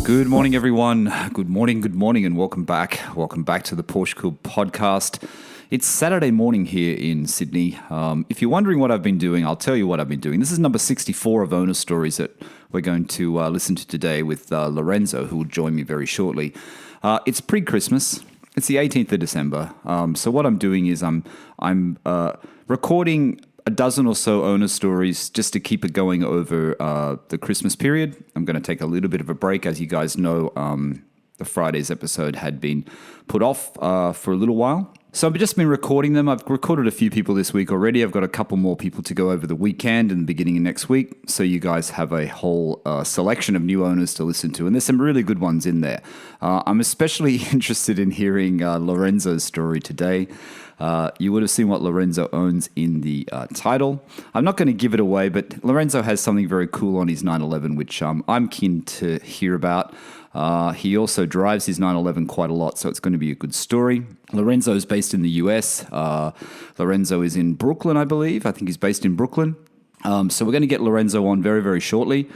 Good morning, everyone. Good morning, and welcome back. Welcome back to the PorscheCooled Podcast. It's Saturday morning here in Sydney. If you're wondering what I've been doing, I'll tell you what I've been doing. This is number 64 of owner stories that we're going to listen to today with Lorenzo, who will join me very shortly. It's pre-Christmas. It's the 18th of December. So what I'm doing is I'm recording a dozen or so owner stories just to keep it going over the Christmas period. I'm going to take a little bit of a break. As you guys know, the Friday's episode had been put off for a little while. So I've just been recording them. I've recorded a few people this week already. I've got a couple more people to go over the weekend and the beginning of next week. So you guys have a whole selection of new owners to listen to. And there's some really good ones in there. I'm especially interested in hearing Lorenzo's story today. You would have seen what Lorenzo owns in the title. I'm not going to give it away, but Lorenzo has something very cool on his 911, which I'm keen to hear about. He also drives his 911 quite a lot, so it's going to be a good story. Lorenzo is based in the US. Lorenzo is in Brooklyn, I believe. I think he's based in Brooklyn. So we're going to get Lorenzo on very, very shortly.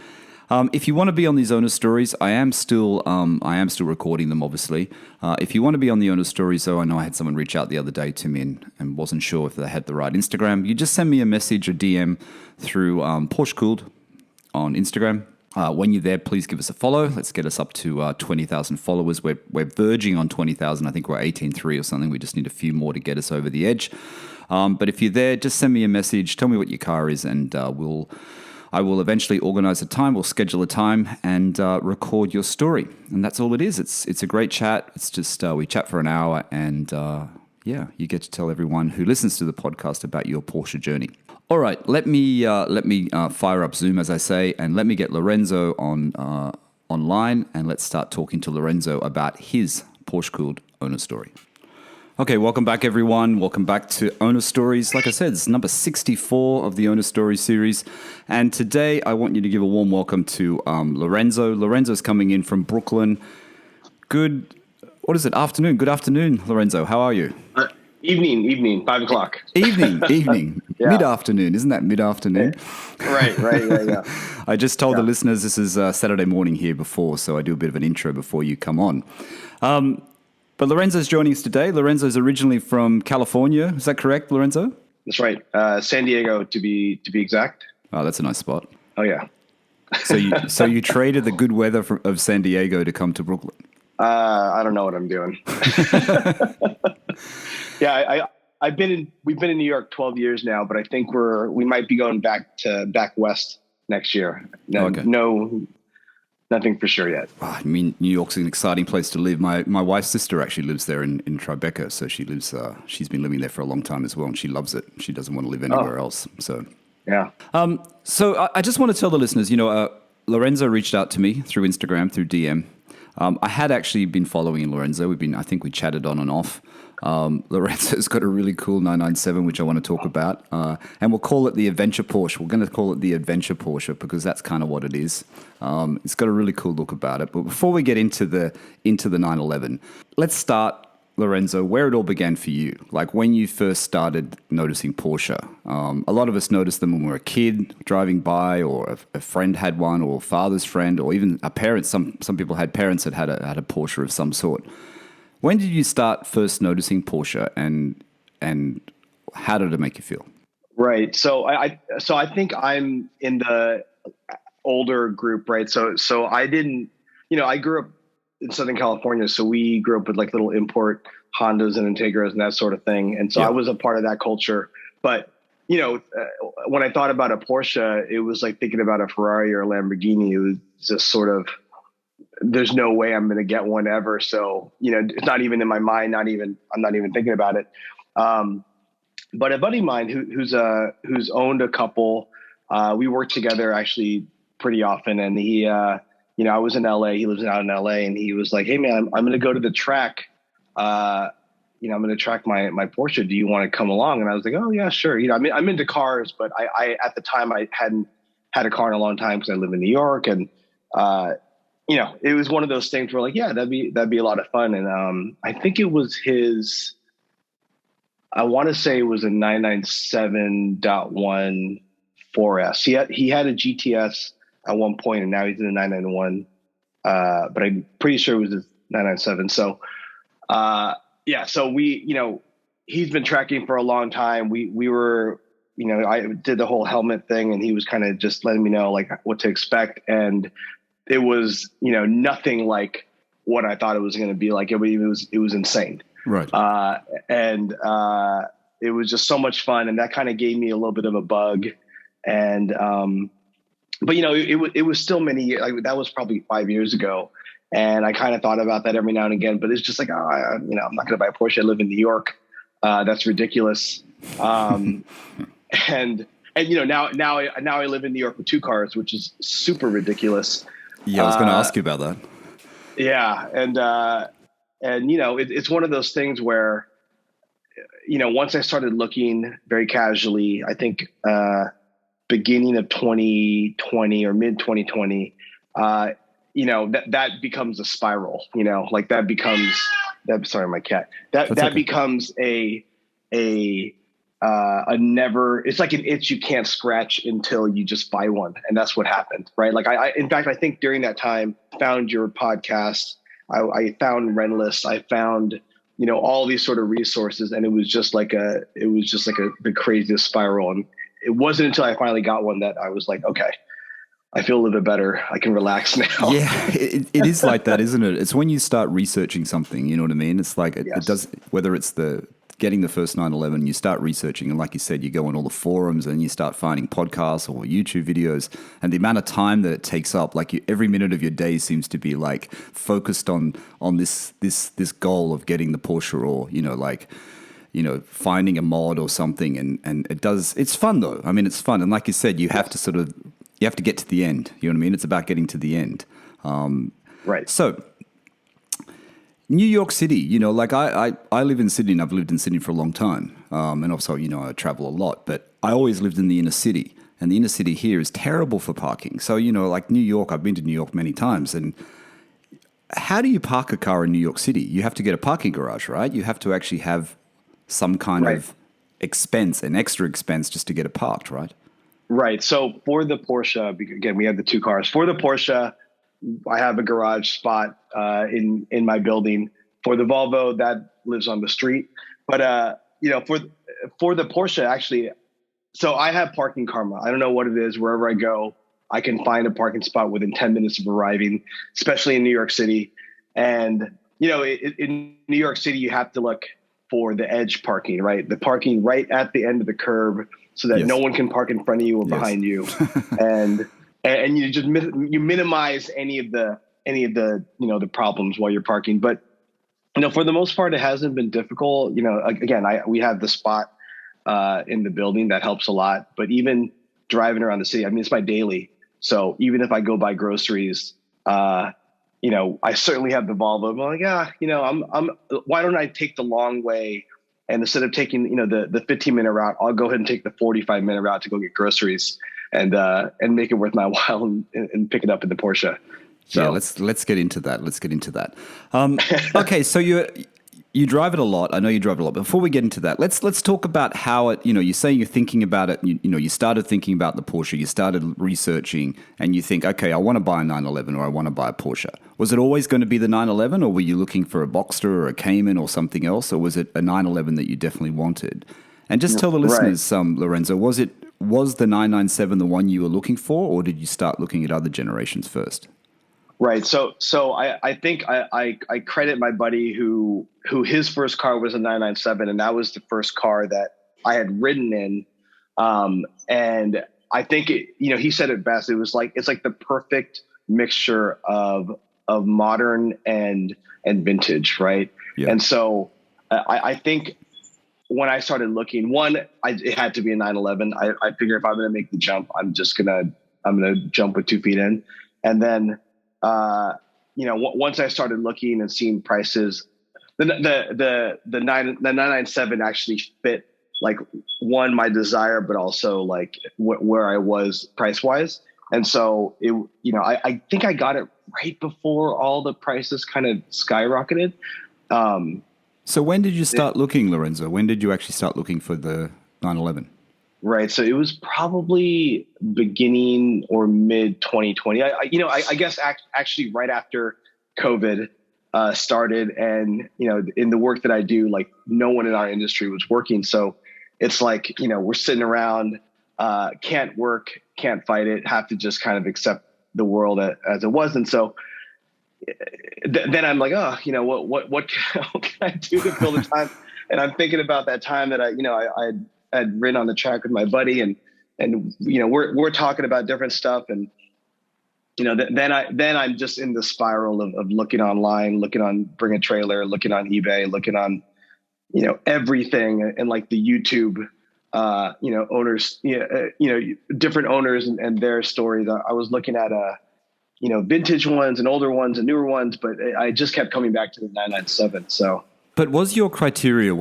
If you want to be on these owner stories, I am still recording them, obviously. If you want to be on the owner stories, though, I know I had someone reach out the other day to me and wasn't sure if they had the right Instagram. You just send me a message or DM through PorscheCooled on Instagram. When you're there, please give us a follow. Let's get us up to 20,000 followers. We're verging on 20,000. I think we're 18.3 or something. We just need a few more to get us over the edge. But if you're there, just send me a message. Tell me what your car is, and I will eventually organize a time. We'll schedule a time and record your story. And that's all it is. It's a great chat. It's just we chat for an hour, and you get to tell everyone who listens to the podcast about your Porsche journey. All right, let me fire up Zoom, as I say, and let me get Lorenzo online, and let's start talking to Lorenzo about his PorscheCooled owner story. Okay, welcome back, everyone. Welcome back to Owner Stories. Like I said, it's number 64 of the Owner Stories series. And today, I want you to give a warm welcome to Lorenzo. Lorenzo's coming in from Brooklyn. Afternoon. Good afternoon, Lorenzo. How are you? Evening, 5 o'clock. Evening. Yeah. Mid-afternoon. Isn't that mid-afternoon? Right, yeah. I just told the listeners this is Saturday morning here before, so I do a bit of an intro before you come on. But Lorenzo's joining us today. Lorenzo's originally from California. Is that correct, Lorenzo? That's right. San Diego, to be exact. Oh, that's a nice spot. Oh, yeah. So you traded the good weather of San Diego to come to Brooklyn? I don't know what I'm doing. Yeah, we've been in New York 12 years now, but I think we might be going back west next year. Nothing for sure yet. I mean, New York's an exciting place to live. My wife's sister actually lives there in Tribeca, so she's been living there for a long time as well, and she loves it. She doesn't want to live anywhere else. So yeah. So I just want to tell the listeners, Lorenzo reached out to me through Instagram, through DM. I had actually been following Lorenzo. I think we chatted on and off. Lorenzo's got a really cool 997, which I want to talk about. And we'll call it the Adventure Porsche. We're going to call it the Adventure Porsche because that's kind of what it is. It's got a really cool look about it. But before we get into the 911, let's start, Lorenzo, where it all began for you. Like when you first started noticing Porsche. A lot of us noticed them when we were a kid driving by, or a friend had one, or a father's friend, or even a parent. Some people had parents that had a Porsche of some sort. When did you start first noticing Porsche, and how did it make you feel? Right. So I think I'm in the older group, right? So I didn't, I grew up in Southern California, so we grew up with like little import Hondas and Integras and that sort of thing. And so I was a part of that culture. But, when I thought about a Porsche, it was like thinking about a Ferrari or a Lamborghini. It was just sort of, there's no way I'm going to get one ever. So, it's not even in my mind, I'm not even thinking about it. But a buddy of mine who's owned a couple, we worked together actually pretty often. And he, I was in LA, he lives out in LA, and he was like, "Hey man, I'm going to go to the track. I'm going to track my Porsche. Do you want to come along?" And I was like, "Oh yeah, sure." I'm into cars, but I at the time I hadn't had a car in a long time because I live in New York. And, it was one of those things where like, yeah, that'd be a lot of fun. And, I think it was I want to say it was a 997.1 4S. He had a GTS at one point, and now he's in a 991 but I'm pretty sure it was his 997. So, so he's been tracking for a long time. We were, I did the whole helmet thing, and he was kind of just letting me know like what to expect. And it was, nothing like what I thought it was going to be like. It was insane. Right. And it was just so much fun. And that kind of gave me a little bit of a bug. And, but it was still many years. Like, that was probably 5 years ago. And I kind of thought about that every now and again, but it's just like, I'm not going to buy a Porsche. I live in New York. That's ridiculous. And now I live in New York with 2 cars, which is super ridiculous. Yeah, I was going to ask you about that. Yeah. And it's one of those things where, once I started looking very casually, I think, beginning of 2020 or mid 2020, that becomes a spiral, like that becomes that. Sorry, my cat. That okay. Becomes a never. It's like an itch you can't scratch until you just buy one, and that's what happened, right? Like in fact, I think during that time, found your podcast. I found Renlist. I found all these sort of resources, and it was just like the craziest spiral. And it wasn't until I finally got one that I was like, okay, I feel a little bit better. I can relax now. Yeah, it is like that, isn't it? It's when you start researching something, you know what I mean? It's like, it does, whether it's getting the first 911, you start researching, and like you said, you go on all the forums and you start finding podcasts or YouTube videos, and the amount of time that it takes up, like every minute of your day seems to be like focused on this goal of getting the Porsche, or, finding a mod or something. And it's fun though. I mean, it's fun. And like you said, you have to get to the end. You know what I mean? It's about getting to the end. Right. So New York City, like I live in Sydney, and I've lived in Sydney for a long time. And also, I travel a lot, but I always lived in the inner city, and the inner city here is terrible for parking. So, like New York, I've been to New York many times. And how do you park a car in New York City? You have to get a parking garage, right? You have to actually have some kind of expense, an extra expense just to get it parked, right? Right. So for the Porsche, again, we have the 2 cars. For the Porsche, I have a garage spot in my building. For the Volvo, that lives on the street. But for the Porsche, actually, so I have parking karma. I don't know what it is. Wherever I go, I can find a parking spot within 10 minutes of arriving, especially in New York City. And in New York City, you have to look for the edge parking, right? The parking right at the end of the curb, so that no one can park in front of you or behind you. And you just you minimize any of the the problems while you're parking. But for the most part, it hasn't been difficult. Again, we have the spot in the building that helps a lot. But even driving around the city, I mean, it's my daily. So even if I go buy groceries, I certainly have the Volvo. I'm like, why don't I take the long way? And instead of taking, the 15-minute route, I'll go ahead and take the 45-minute route to go get groceries and make it worth my while and pick it up in the Porsche. So yeah, let's get into that. Okay, so you drive it a lot. I know you drive it a lot. But before we get into that, let's talk about how it. You're saying you're thinking about it. You started thinking about the Porsche. You started researching, and you think, okay, I want to buy a 911 or I want to buy a Porsche. Was it always going to be the 911, or were you looking for a Boxster or a Cayman or something else, or was it a 911 that you definitely wanted? And just tell the listeners, Lorenzo, was the 997 the one you were looking for, or did you start looking at other generations first? Right. So I think I credit my buddy who his first car was a 997, and that was the first car that I had ridden in. And I think he said it best. It's like the perfect mixture of modern and vintage, right? Yeah. And so I think when I started looking, it had to be a 911. I figure if I'm going to make the jump, I'm going to jump with 2 feet in. And then, once I started looking and seeing prices, the 997 actually fit like my desire, but also like where I was price wise. And so I think I got it right before all the prices kind of skyrocketed. So when did you start looking, Lorenzo? When did you actually start looking for the 911? Right. So it was probably beginning or mid 2020. I guess actually right after COVID started, and in the work that I do, like no one in our industry was working. So it's like we're sitting around, can't work, can't fight it, have to just kind of accept the world as it was. And so then I'm like, oh, what can I do to fill the time? And I'm thinking about that time that I had ridden on the track with my buddy, and we're talking about different stuff, and then I'm just in the spiral of looking online, looking on Bring a Trailer, looking on eBay, looking on everything, and like the YouTube owners, different owners and their stories. I was looking at vintage ones and older ones and newer ones, but I just kept coming back to the 997. So. But was your criteria in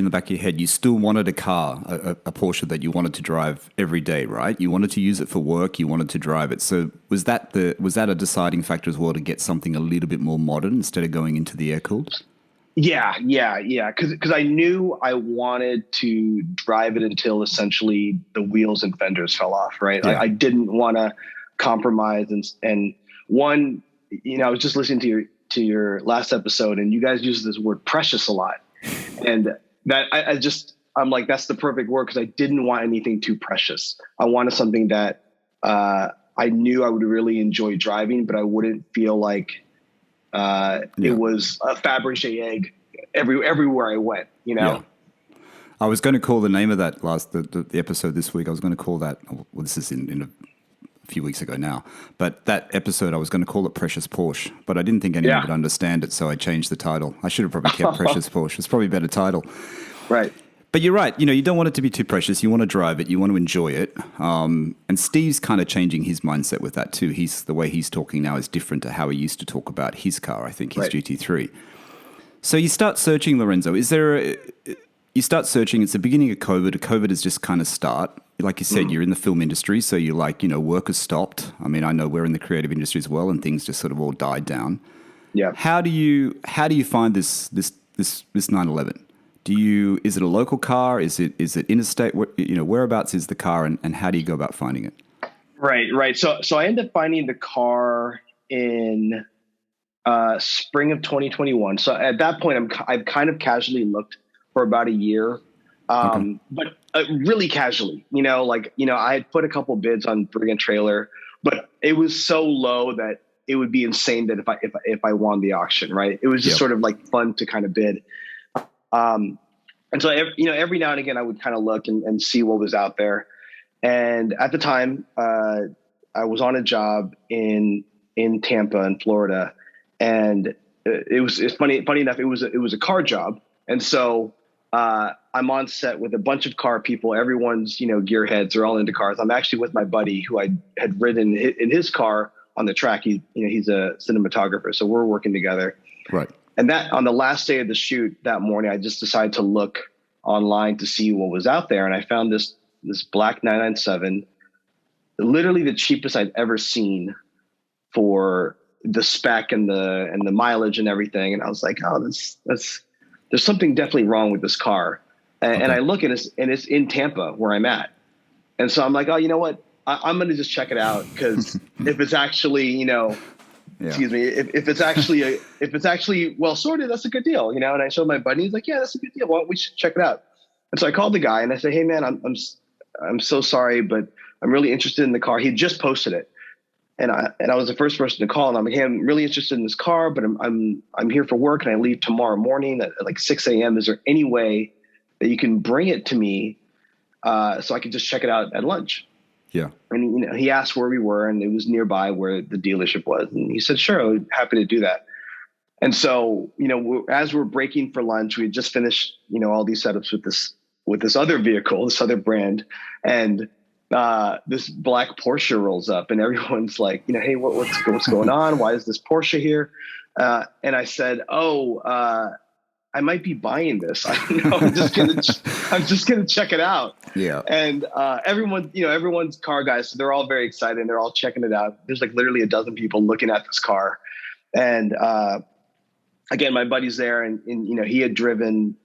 the back of your head, you still wanted a car, a Porsche that you wanted to drive every day, right? You wanted to use it for work, you wanted to drive it. So was that a deciding factor as well, to get something a little bit more modern instead of going into the air-cooled? Yeah. Because I knew I wanted to drive it until essentially the wheels and fenders fell off, right? Yeah. I didn't want to compromise. And one, I was just listening to your last episode, and you guys use this word precious a lot. And that I'm like, that's the perfect word, because I didn't want anything too precious. I wanted something that I knew I would really enjoy driving, but I wouldn't feel like it was a Fabergé egg everywhere I went, Yeah. I was going to call the name of that the episode this week. I was going to call that, well, this is in a few weeks ago now, but that episode I was going to call it Precious Porsche, but I didn't think anyone would understand it, so I changed the title. I should have probably kept Precious Porsche. It's probably a better title. Right. But you're right. You don't want it to be too precious. You want to drive it. You want to enjoy it. And Steve's kind of changing his mindset with that too. The way he's talking now is different to how he used to talk about his car, I think, his GT3. So you start searching, Lorenzo. You start searching. It's the beginning of COVID. COVID has just kind of start. Like you said, you're in the film industry, so you're like, work has stopped. I mean, I know we're in the creative industry as well, and things just sort of all died down. Yeah. How do you find this 911? Is it a local car? Is it interstate? Whereabouts is the car, and how do you go about finding it? Right. So I ended up finding the car in spring of 2021. So at that point, I've kind of casually looked for about a year, but really casually. I had put a couple bids on Bring a Trailer, but it was so low that it would be insane that if I won the auction, right? It was just sort of like fun to kind of bid. And so every now and again, I would kind of look and see what was out there. And at the time, I was on a job in Tampa in Florida, and it's funny enough, it was a car job. And so I'm on set with a bunch of car people. Everyone's, gearheads are all into cars. I'm actually with my buddy who I had ridden in his car on the track. He's a cinematographer, so we're working together. Right. And that on the last day of the shoot that morning, I just decided to look online to see what was out there. And I found this black 997, literally the cheapest I'd ever seen for the spec and the mileage and everything. And I was like, oh, there's something definitely wrong with this car. And I look and it's in Tampa where I'm at. And so I'm like, oh, you know what? I'm going to just check it out, because if it's actually, excuse me, if it's actually well sorted, that's a good deal, And I showed my buddy, he's like, yeah, that's a good deal. Well, we should check it out. And so I called the guy and I said, hey man, I'm so sorry, but I'm really interested in the car. He just posted it. And I was the first person to call, and I'm like, hey, I'm really interested in this car, but I'm here for work and I leave tomorrow morning at like 6 a.m. Is there any way that you can bring it to me so I could just check it out at lunch? Yeah. And he asked where we were, and it was nearby where the dealership was. And he said, sure, I'm happy to do that. And so, as we're breaking for lunch, we had just finished, all these setups with this other vehicle, this other brand. And this black Porsche rolls up, and everyone's like, hey, what's going on? Why is this Porsche here? And I said, I might be buying this. I'm just gonna check it out. Yeah. And everyone's car guys, so they're all very excited and they're all checking it out. There's like literally a dozen people looking at this car. And again, my buddy's there, and he had driven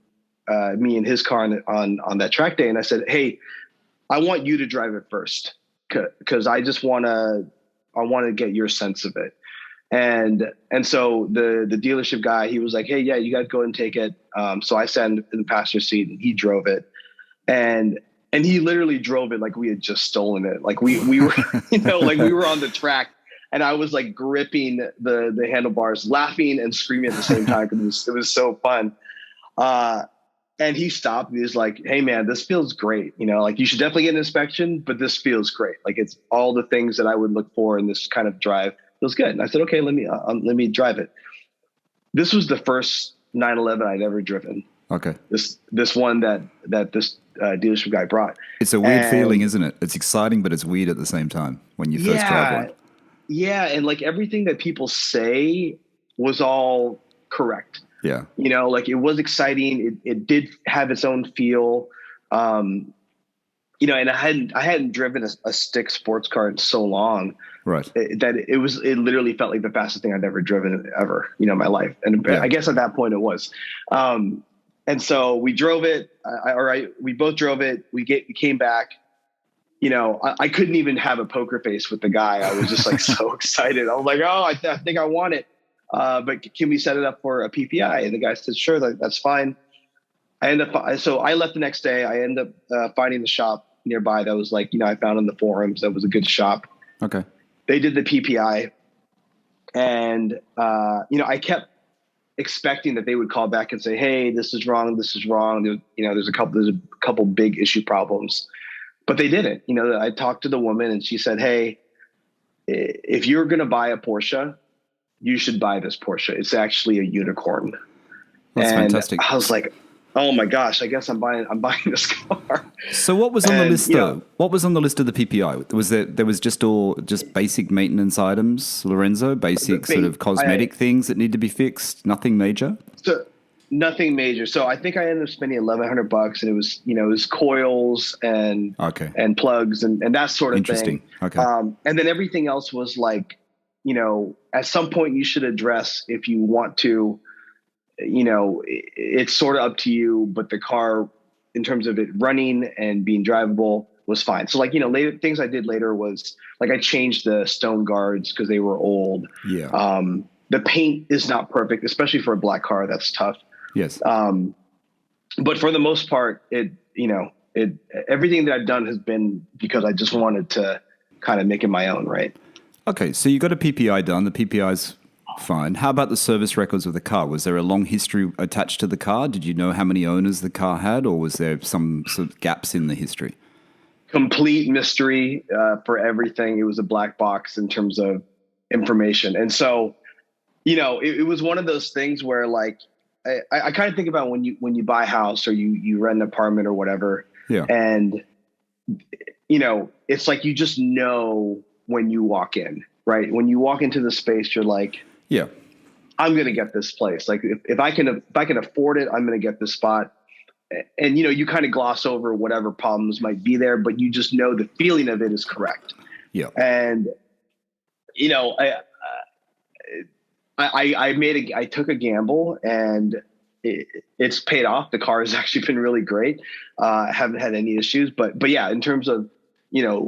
me in his car on that track day. And I said, hey, I want you to drive it first because I want to get your sense of it. And so the dealership guy, he was like, hey, yeah, you got to go and take it. So I sat in the passenger seat and he drove it. And he literally drove it like we had just stolen it. Like we were, like we were on the track, and I was like gripping the handlebars, laughing and screaming at the same time because it was so fun. And he stopped and he was like, hey man, this feels great. Like you should definitely get an inspection, but this feels great. Like it's all the things that I would look for in this kind of drive. Feels good. And I said, okay, let me drive it. This was the first 911 I'd ever driven. Okay. This one that this dealership guy brought. It's a weird feeling, isn't it? It's exciting, but it's weird at the same time when you first drive one. Yeah. And like everything that people say was all correct. Yeah. Like it was exciting. It did have its own feel. And I hadn't driven a stick sports car in so long. Right. That it literally felt like the fastest thing I'd ever driven ever, in my life. And yeah. I guess at that point it was. And so we drove it. We both drove it. We came back. I couldn't even have a poker face with the guy. I was just like so excited. I was like, oh, I think I want it. But can we set it up for a PPI? And the guy said, sure, that's fine. So I left the next day. I ended up finding the shop nearby that was like, I found on the forums that was a good shop. Okay. They did the PPI, and I kept expecting that they would call back and say, hey, this is wrong. This is wrong. There's a couple big issue problems, but they didn't. I talked to the woman and she said, hey, if you're going to buy a Porsche, you should buy this Porsche. It's actually a unicorn. That's fantastic. I was like, oh my gosh, I guess I'm buying this car. So what was on the list though? What was on the list of the PPI? There was just basic maintenance items, Lorenzo, basic sort of cosmetic things that need to be fixed, nothing major? So nothing major. So I think I ended up spending $1,100 and it was, it was coils and plugs and that sort of thing. Okay. And then everything else was like, at some point you should address if you want to, it's sort of up to you, but the car in terms of it running and being drivable was fine. So like, later things I did later was like, I changed the stone guards cause they were old. Yeah. The paint is not perfect, especially for a black car. That's tough. Yes. But for the most part, everything that I've done has been because I just wanted to kind of make it my own. Right. Okay. So you got a PPI done. The PPI's fine. How about the service records of the car? Was there a long history attached to the car? Did you know how many owners the car had, or was there some sort of gaps in the history? Complete mystery for everything. It was a black box in terms of information. And so, it was one of those things where like, I kind of think about when you buy a house or you rent an apartment or whatever. Yeah. And, it's like, you just know when you walk in, right? When you walk into the space, you're like, yeah, I'm going to get this place. Like if I can afford it, I'm going to get this spot. And, you kind of gloss over whatever problems might be there, but you just know the feeling of it is correct. Yeah. And, I took a gamble and it's paid off. The car has actually been really great. I haven't had any issues, but yeah, in terms of,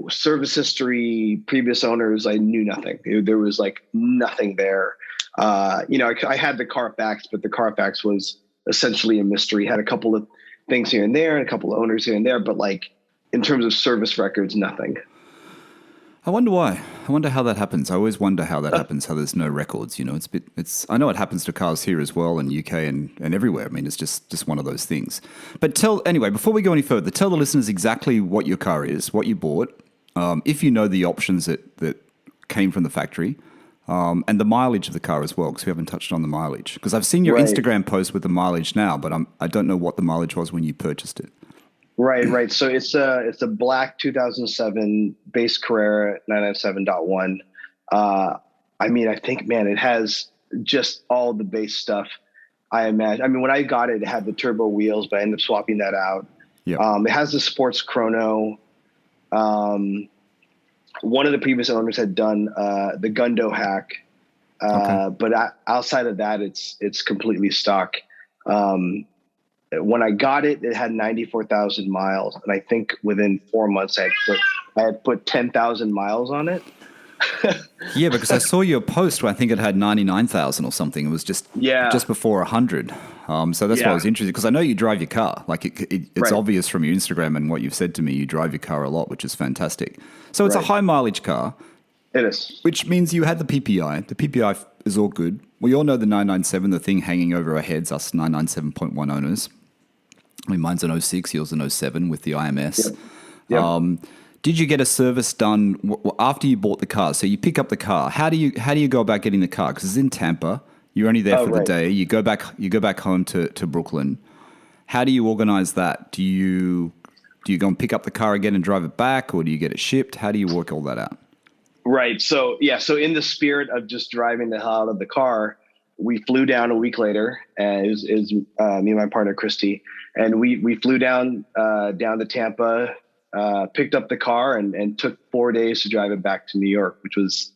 service history, previous owners, I knew nothing. There was like nothing there. I had the Carfax, but the Carfax was essentially a mystery. Had a couple of things here and there and a couple of owners here and there, but like in terms of service records, nothing. I wonder why. I wonder how that happens. I always wonder how that happens, how there's no records. I know it happens to cars here as well in UK and everywhere. I mean, it's just one of those things. But anyway, before we go any further, tell the listeners exactly what your car is, what you bought, if you know the options that came from the factory, and the mileage of the car as well, because we haven't touched on the mileage. Because I've seen your Instagram post with the mileage now, but I don't know what the mileage was when you purchased it. Right. So it's a black 2007 base Carrera 997.1. I think, man, it has just all the base stuff. I imagine. I mean, when I got it, it had the turbo wheels, but I ended up swapping that out. Yeah. It has the sports chrono. One of the previous owners had done the Gundo hack, but outside of that, it's completely stock. when I got it, it had 94,000 miles. And I think within 4 months, I had put 10,000 miles on it. Yeah, because I saw your post where I think it had 99,000 or something. It was just before 100. So that's why I was interested, because I know you drive your car. Like it's obvious from your Instagram and what you've said to me, you drive your car a lot, which is fantastic. So it's a high mileage car. It is. Which means you had the PPI. The PPI is all good. We all know the 997, the thing hanging over our heads, us 997.1 owners. I mean, mine's an 06, yours an 07 with the IMS. Yep. Did you get a service done after you bought the car? So you pick up the car. How do you go about getting the car? Because it's in Tampa. You're only there for the day. You go back home to Brooklyn. How do you organize that? Do you go and pick up the car again and drive it back, or do you get it shipped? How do you work all that out? Right. So in the spirit of just driving the hell out of the car, we flew down a week later, and it was me and my partner Christy, and we flew down to Tampa. Picked up the car and took 4 days to drive it back to New York, which was,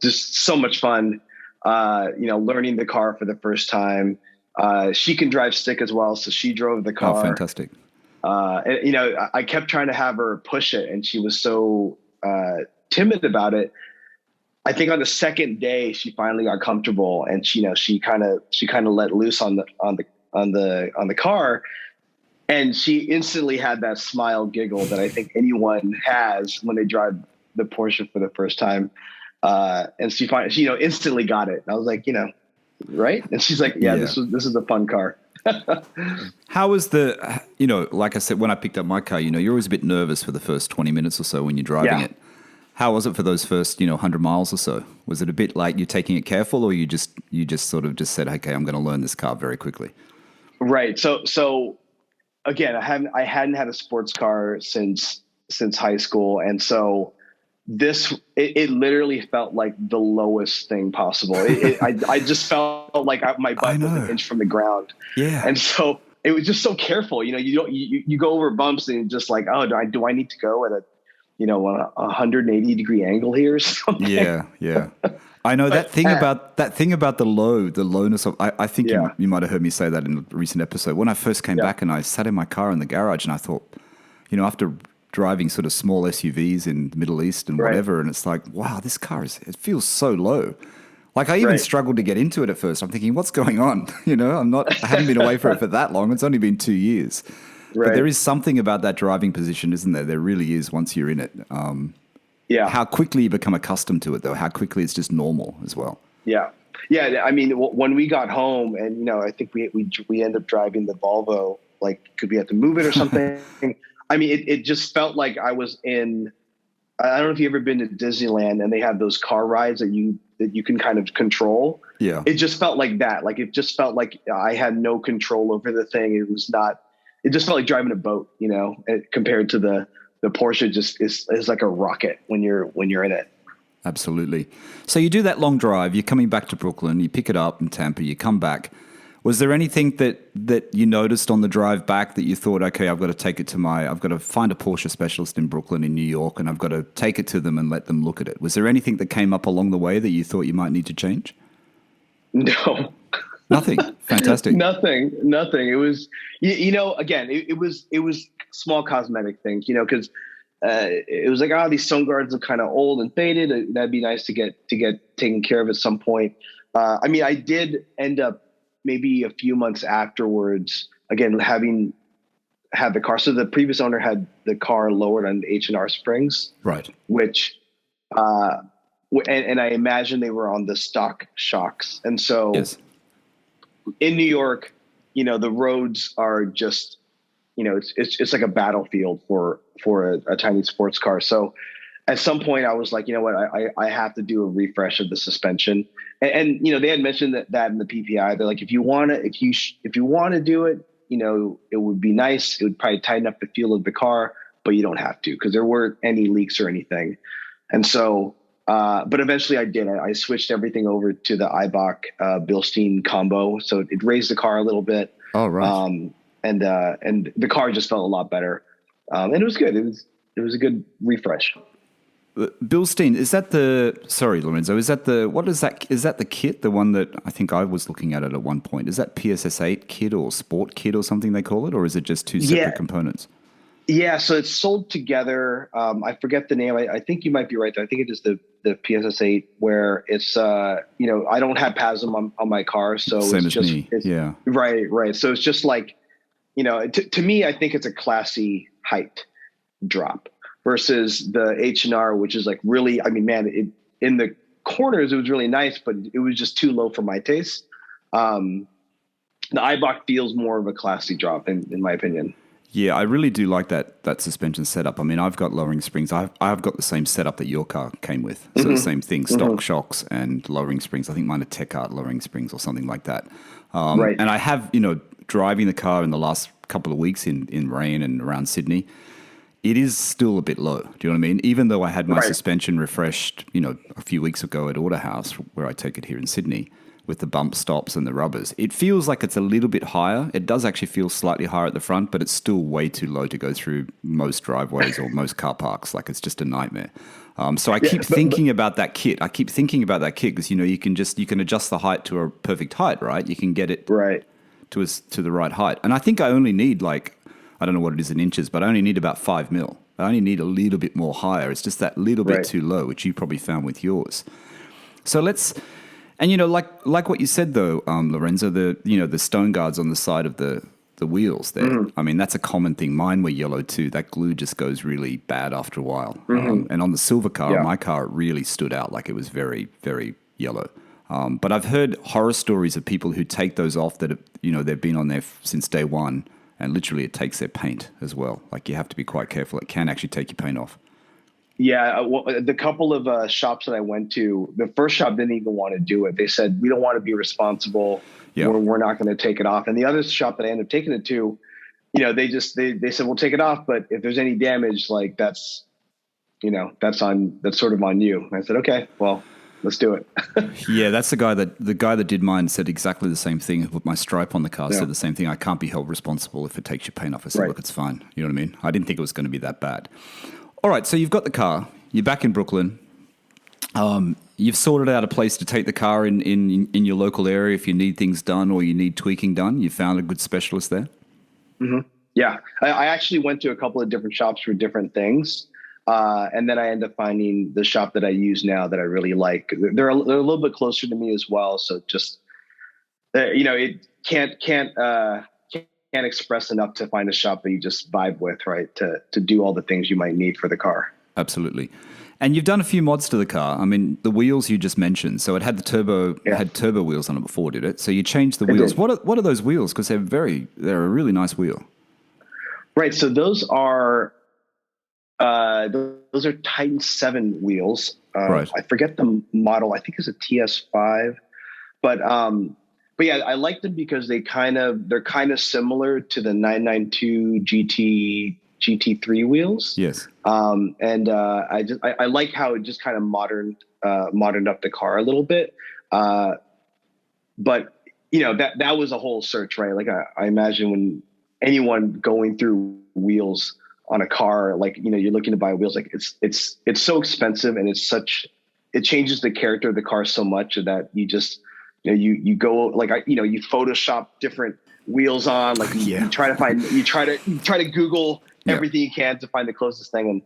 just so much fun. Learning the car for the first time. She can drive stick as well, so she drove the car. Oh, fantastic. I kept trying to have her push it, and she was so timid about it. I think on the second day she finally got comfortable, and she kind of let loose on the car. And she instantly had that smile giggle that I think anyone has when they drive the Porsche for the first time. And she instantly got it. And I was like, right? And she's like, yeah. This is a fun car. How was like I said, when I picked up my car, you're always a bit nervous for the first 20 minutes or so when you're driving it. How was it for those first, 100 miles or so? Was it a bit like you're taking it careful, or you just sort of just said, okay, I'm going to learn this car very quickly? Right. So again, I hadn't had a sports car since high school. And so it literally felt like the lowest thing possible. I just felt like my butt was an inch from the ground. Yeah. And so it was just so careful. You go over bumps and just like, oh, do I need to go at a 180-degree angle here or something? Yeah. I know that thing about the lowness of. I think you might have heard me say that in a recent episode. When I first came back and I sat in my car in the garage, and I thought, after driving sort of small SUVs in the Middle East and whatever, and it's like, wow, this car it feels so low. Like I even struggled to get into it at first. I'm thinking, what's going on? I haven't been away for it for that long. It's only been 2 years. Right. But there is something about that driving position, isn't there? There really is once you're in it. How quickly you become accustomed to it, though. How quickly it's just normal as well. Yeah. I mean, when we got home, and I think we ended up driving the Volvo. Like, could we have to move it or something? I mean, it just felt like I was in. I don't know if you've ever been to Disneyland, and they have those car rides that you can kind of control. Yeah. It just felt like that. Like it just felt like I had no control over the thing. It was not. It just felt like driving a boat, compared to the Porsche. Just is like a rocket when you're in it. Absolutely. So you do that long drive. You're coming back to Brooklyn. You pick it up in Tampa. You come back. Was there anything that you noticed on the drive back that you thought, okay, I've got to find a Porsche specialist in Brooklyn, in New York, and I've got to take it to them and let them look at it? Was there anything that came up along the way that you thought you might need to change? No. Nothing. Fantastic. Nothing. It was, again, it was small cosmetic things, because it was like, these sun guards are kind of old and faded. That'd be nice to get taken care of at some point. I mean, I did end up maybe a few months afterwards, again, having had the car. So the previous owner had the car lowered on H&R springs, right? Which, and I imagine they were on the stock shocks. And so in New York, the roads are just, it's like a battlefield for a tiny sports car. So at some point I was like, I have to do a refresh of the suspension. And they had mentioned that in the PPI. They're like, if you want to do it, it would be nice. It would probably tighten up the feel of the car, but you don't have to, because there weren't any leaks or anything. And so, but eventually I did. I switched everything over to the Eibach Bilstein combo. So it raised the car a little bit. Oh, right. And the car just felt a lot better. And it was good. It was a good refresh. Bilstein, sorry, Lorenzo, is that the kit, the one that I think I was looking at it at one point? Is that PSS8 kit or Sport kit or something they call it, or is it just two separate components? Yeah, so it's sold together. I forget the name. I think you might be right there. I think it is the PSS8 where it's, I don't have PASM on my car. So Same it's as just, me. Yeah. Right. So it's just like, to me, I think it's a classy height drop versus the H&R, which is like really, I mean, man, in the corners, it was really nice, but it was just too low for my taste. The Eibach feels more of a classy drop in my opinion. Yeah, I really do like that suspension setup. I mean, I've got lowering springs. I've got the same setup that your car came with. So the same thing, stock shocks and lowering springs. I think mine are Tech Art lowering springs or something like that. Right. And I have, driving the car in the last couple of weeks in rain and around Sydney, it is still a bit low. Do you know what I mean? Even though I had my suspension refreshed, a few weeks ago at Autohouse, where I take it here in Sydney, with the bump stops and the rubbers, it feels like it's a little bit higher. It does actually feel slightly higher at the front, but it's still way too low to go through most driveways or most car parks. Like, it's just a nightmare. So I keep thinking about that kit. I keep thinking about that kit because, you can adjust the height to a perfect height, right? You can get it to the right height. And I think I only need I don't know what it is in inches, but I only need about 5 mil. I only need a little bit more higher. It's just that little bit too low, which you probably found with yours. So and like what you said though, Lorenzo, the stone guards on the side of the wheels there. I mean, that's a common thing. Mine were yellow too. That glue just goes really bad after a while. And on the silver car, my car, it really stood out. Like, it was very, very yellow. But I've heard horror stories of people who take those off that they've been on there since day one. And literally it takes their paint as well. Like, you have to be quite careful. It can actually take your paint off. Yeah. The couple of shops that I went to, the first shop didn't even want to do it. They said, we don't want to be responsible. Yeah. We're not going to take it off. And the other shop that I ended up taking it to, they said, we'll take it off. But if there's any damage, like that's sort of on you. And I said, okay, well, let's do it. Yeah, that's the guy that did mine said exactly the same thing. With my stripe on the car, said the same thing. I can't be held responsible if it takes your paint off. I said, look, it's fine. You know what I mean? I didn't think it was going to be that bad. All right, so you've got the car. You're back in Brooklyn. You've sorted out a place to take the car in your local area if you need things done or you need tweaking done. You found a good specialist there? Mm-hmm. Yeah. I actually went to a couple of different shops for different things. And then I ended up finding the shop that I use now that I really like. They're a little bit closer to me as well. So just, it can't express enough to find a shop that you just vibe with, right? To do all the things you might need for the car. Absolutely. And you've done a few mods to the car. I mean, the wheels you just mentioned. So it had had turbo wheels on it before, did it? So you changed the wheels. What are those wheels? Because they're a really nice wheel. Right. So those are Titan 7 wheels. Right. I forget the model. I think it's a TS5, but yeah, I like them because they're kind of similar to the 992 GT3 wheels. Yes. And I like how it just kind of moderned up the car a little bit. But that was a whole search, right? Like I imagine when anyone going through wheels on a car, like, you're looking to buy wheels, like it's so expensive and it changes the character of the car so much that you just, you go like, you Photoshop different wheels on, like you try to Google everything you can to find the closest thing. And,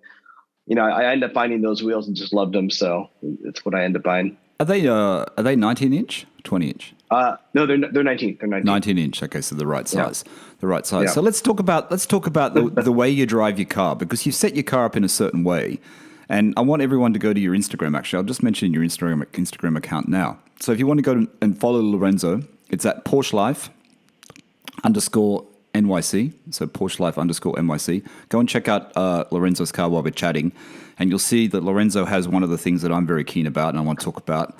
I end up finding those wheels and just loved them. So it's what I end up buying. Are they 19 inch, 20 inch? No, they're 19. They're 19 inch. Okay. So the right size, Yeah. So let's talk about the way you drive your car, because you set your car up in a certain way. And I want everyone to go to your Instagram. Actually, I'll just mention your Instagram account now. So if you want to go and follow Lorenzo, it's at PorscheLife_NYC. So PorscheLife_NYC. Go and check out Lorenzo's car while we're chatting. And you'll see that Lorenzo has one of the things that I'm very keen about and I want to talk about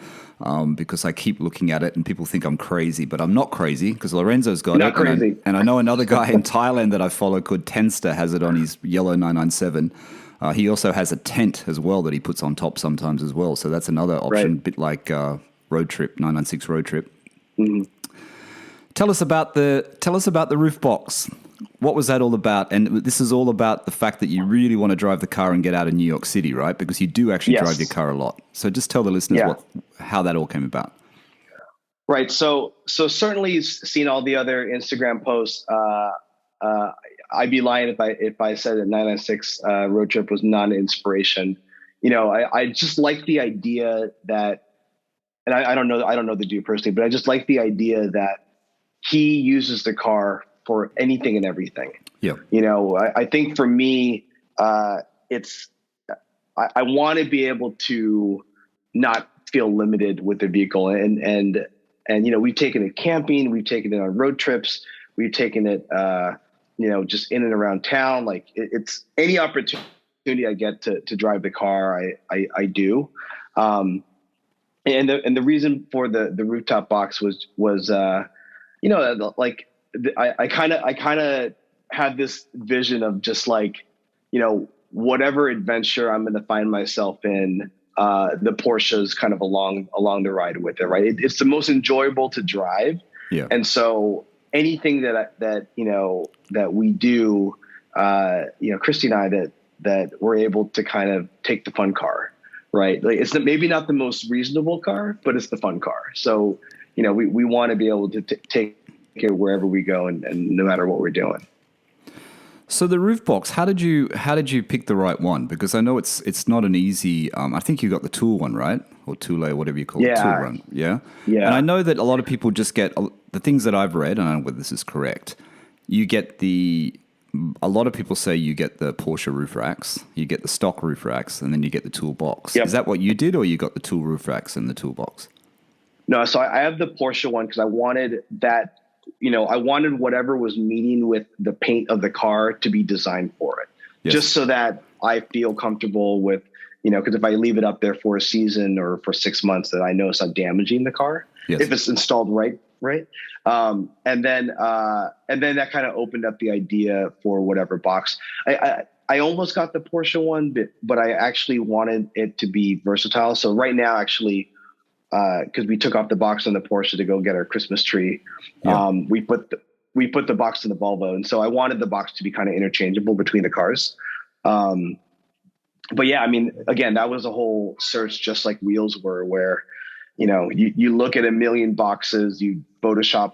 because I keep looking at it and people think I'm crazy, but I'm not crazy because Lorenzo's got not it. Crazy. And I know another guy in Thailand that I follow called Tenster has it on his yellow 997. He also has a tent as well that he puts on top sometimes as well. So that's another option, a bit like Road Trip, 996 Road Trip. Mm-hmm. Tell us about the roof box. what was that all about? And this is all about the fact that you really want to drive the car and get out of New York City, right? Because you do actually drive your car a lot. So just tell the listeners how that all came about. Right. So certainly seen all the other Instagram posts. I'd be lying if I said that 996 road trip was not an inspiration. I just like the idea that, and I don't know the dude personally, but I just like the idea that he uses the car for anything and everything. Yeah. I think for me, I want to be able to not feel limited with the vehicle. And we've taken it camping, we've taken it on road trips, we've taken it, just in and around town. Like it's any opportunity I get to drive the car, I do. And the reason for the rooftop box was I kind of had this vision of just like, whatever adventure I'm going to find myself in, the Porsche is kind of along the ride with it. Right. It's the most enjoyable to drive. Yeah. And so anything that we do, Christy and I, that we're able to kind of take the fun car, right? Like it's maybe not the most reasonable car, but it's the fun car. So, we want to be able to take it wherever we go and no matter what we're doing. So the roof box, how did you pick the right one? Because I know it's not an easy. I think you got the Tool one, right, or Tool, whatever you call it, Tool run. Yeah. Yeah. And I know that a lot of people just get the things that I've read. I don't know whether this is correct. You get a lot of people say you get the Porsche roof racks, you get the stock roof racks, and then you get the toolbox. Yep. Is that what you did, or you got the tool roof racks and the toolbox? No, so I have the Porsche one because I wanted that. I wanted whatever was meeting with the paint of the car to be designed for it, just so that I feel comfortable with, because if I leave it up there for a season or for 6 months, that I know it's not damaging the car if it's installed right. And then that kind of opened up the idea for whatever box. I almost got the Porsche one, but I actually wanted it to be versatile. So right now, actually, because we took off the box on the Porsche to go get our Christmas tree. Yeah. We put the box in the Volvo. And so I wanted the box to be kind of interchangeable between the cars. But yeah, I mean, again, that was a whole search, just like wheels were, where, you look at a million boxes, you Photoshop,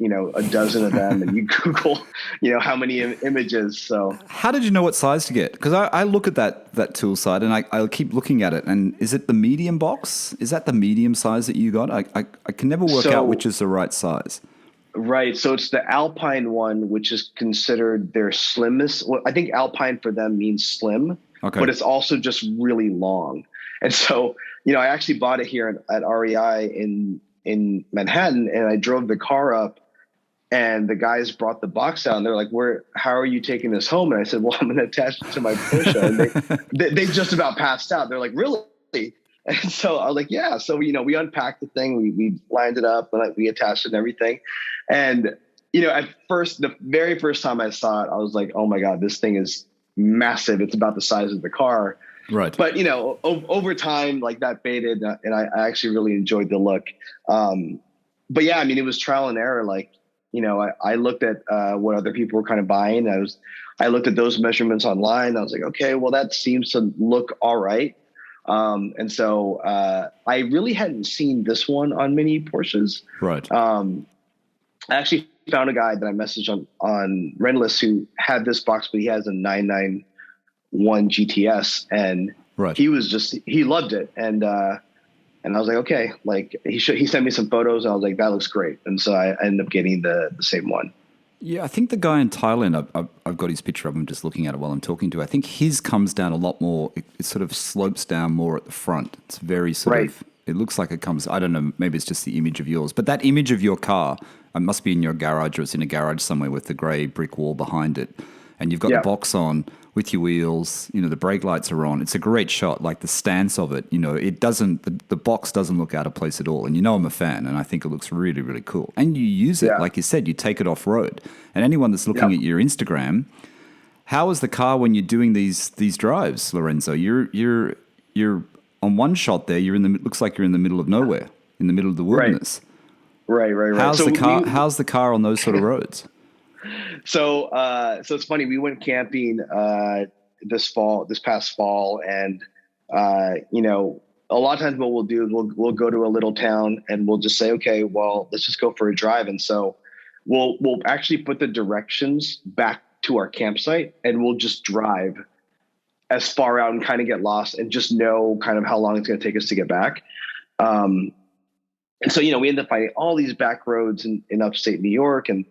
a dozen of them, and you Google, how many images. So how did you know what size to get? Because I look at that tool side and I keep looking at it. And is it the medium box? Is that the medium size that you got? I can never work out which is the right size. Right. So it's the Alpine one, which is considered their slimmest. Well, I think Alpine for them means slim, but it's also just really long. And so, I actually bought it here at REI in Manhattan, and I drove the car up. And the guys brought the box out and they're like, how are you taking this home? And I said, well, I'm going to attach it to my Porsche. And they just about passed out. They're like, really? And so I was like, yeah. So, we unpacked the thing, we lined it up, and we attached it and everything. And, at first, the very first time I saw it, I was like, oh my God, this thing is massive. It's about the size of the car. Right. But, over time, like that faded, and I actually really enjoyed the look. But yeah, I mean, it was trial and error. Like, I looked at what other people were kind of buying. I looked at those measurements online. I was like, okay, well, that seems to look all right. And so I really hadn't seen this one on many Porsches. Right. I actually found a guy that I messaged on Rentless who had this box, but he has a 991 GTS, and he loved it. And I was like, okay, like he sent me some photos, and I was like, that looks great. And so I ended up getting the same one. Yeah, I think the guy in Thailand, I've got his picture of him just looking at it while I'm talking to. I think his comes down a lot more. It sort of slopes down more at the front. It's very sort of, it looks like it comes, I don't know, maybe it's just the image of yours. But that image of your car, it must be in your garage, or it's in a garage somewhere with the grey brick wall behind it. And you've got the box on with your wheels, the brake lights are on. It's a great shot, like the stance of it. It doesn't, the box doesn't look out of place at all. And I'm a fan, and I think it looks really, really cool. And you use it, like you said, you take it off road. And anyone that's looking at your Instagram, how is the car when you're doing these drives, Lorenzo? You're on one shot there. Looks like you're in the middle of nowhere, in the middle of the wilderness. Right. How's the car on those sort of roads? So it's funny. We went camping this past fall, and a lot of times what we'll do is we'll go to a little town and we'll just say, okay, well, let's just go for a drive. And so we'll actually put the directions back to our campsite, and we'll just drive as far out and kind of get lost and just know kind of how long it's going to take us to get back. And so, we end up finding all these back roads in upstate New York. And,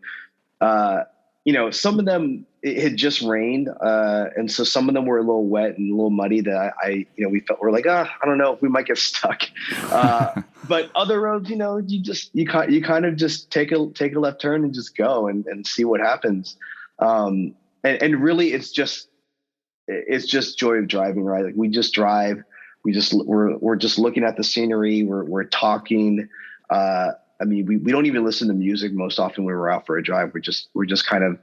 some of them, it had just rained. And so some of them were a little wet and a little muddy that we're like, I don't know if we might get stuck. But other roads, you kind of just take a left turn and just go and see what happens. And really it's just joy of driving, right? Like we just drive, we're just looking at the scenery. We're talking. We don't even listen to music most often when we're out for a drive. We're just kind of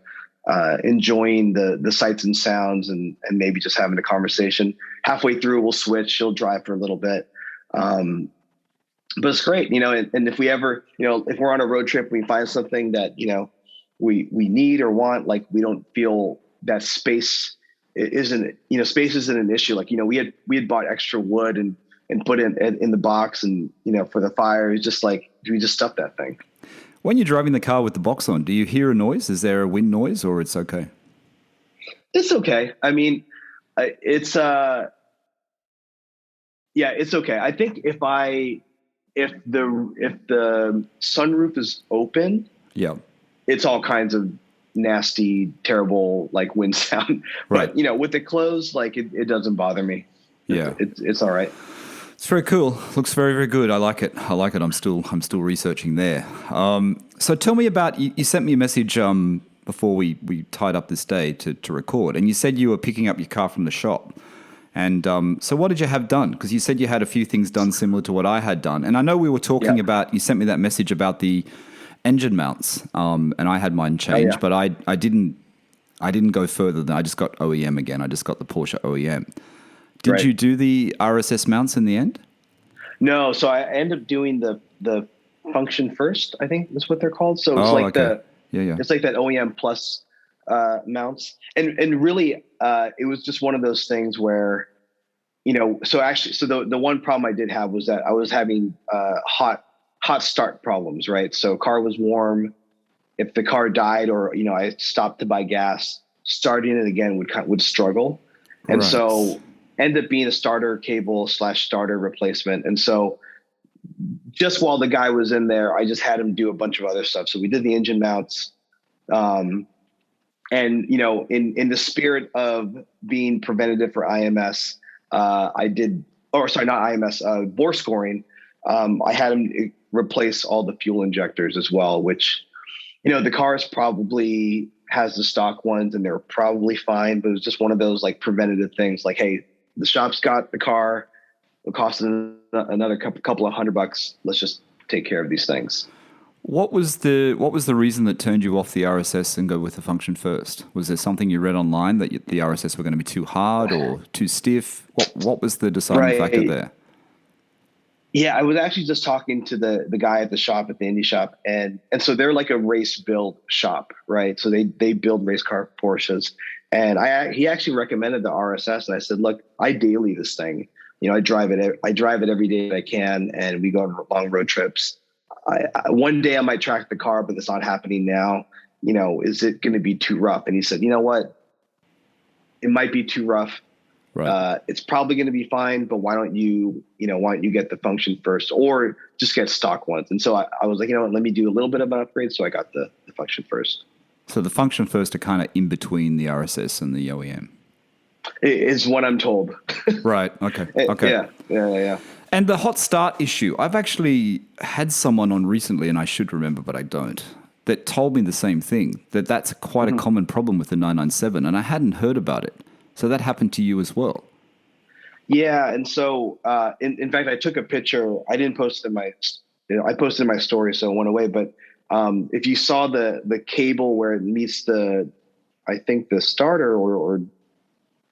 enjoying the sights and sounds and maybe just having a conversation. Halfway through, we'll switch. She'll drive for a little bit. But it's great, and if we ever, if we're on a road trip, we find something that, we need or want, like we don't feel that space isn't an issue. Like, we had bought extra wood and put it in the box and, for the fire. It's just like, we just stuff that thing. When you're driving the car with the box on, do you hear a noise? Is there a wind noise or it's okay? It's okay. I mean, it's okay. I think if the sunroof is open, yeah, it's all kinds of nasty, terrible, like wind sound. Right. But, with it closed, like it doesn't bother me. Yeah. It's all right. It's very cool. Looks very, very good. I like it. I'm still researching there. So tell me about, you sent me a message before we tied up this day to record, and you said you were picking up your car from the shop. And so what did you have done? Because you said you had a few things done similar to what I had done. And I know we were talking about, you sent me that message about the engine mounts, and I had mine changed, but I didn't go further than, I just got OEM again. I just got the Porsche OEM. Did you do the RSS mounts in the end? No, so I ended up doing the function first, I think that's what they're called. So it's it's like that OEM plus mounts. And really it was just one of those things where, so the one problem I did have was that I was having hot start problems, right? So car was warm. If the car died or, I stopped to buy gas, starting it again would struggle. And so ended up being a starter cable / starter replacement. And so just while the guy was in there, I just had him do a bunch of other stuff. So we did the engine mounts. And, in the spirit of being preventative for IMS, not IMS, bore scoring. I had him replace all the fuel injectors as well, which, the cars probably has the stock ones and they're probably fine, but it was just one of those like preventative things. Like, hey, the shop's got the car, it'll cost another couple of $100. Let's just take care of these things. What was the reason that turned you off the RSS and go with the function first? Was there something you read online that the RSS were going to be too hard or too stiff? What was the deciding factor there? Yeah, I was actually just talking to the guy at the shop, at the Indy shop, and so they're like a race build shop, right? So they build race car Porsches, and he actually recommended the RSS, and I said, look, I daily this thing, I drive it every day that I can, and we go on long road trips. One day I might track the car, but it's not happening now. Is it going to be too rough? And he said, you know what? It might be too rough. Right. It's probably going to be fine, but why don't you get the function first or just get stock ones? And so I was like, let me do a little bit of an upgrade. So I got the function first. So the function first are kind of in between the RSS and the OEM. Is what I'm told. Right. Okay. Okay. Yeah. And the hot start issue, I've actually had someone on recently, and I should remember, but I don't, that told me the same thing, that's quite a common problem with the 997, and I hadn't heard about it. So that happened to you as well. Yeah, and so in fact, I took a picture. I didn't post it in my, I posted in my story, so it went away. But if you saw the cable where it meets I think the starter, or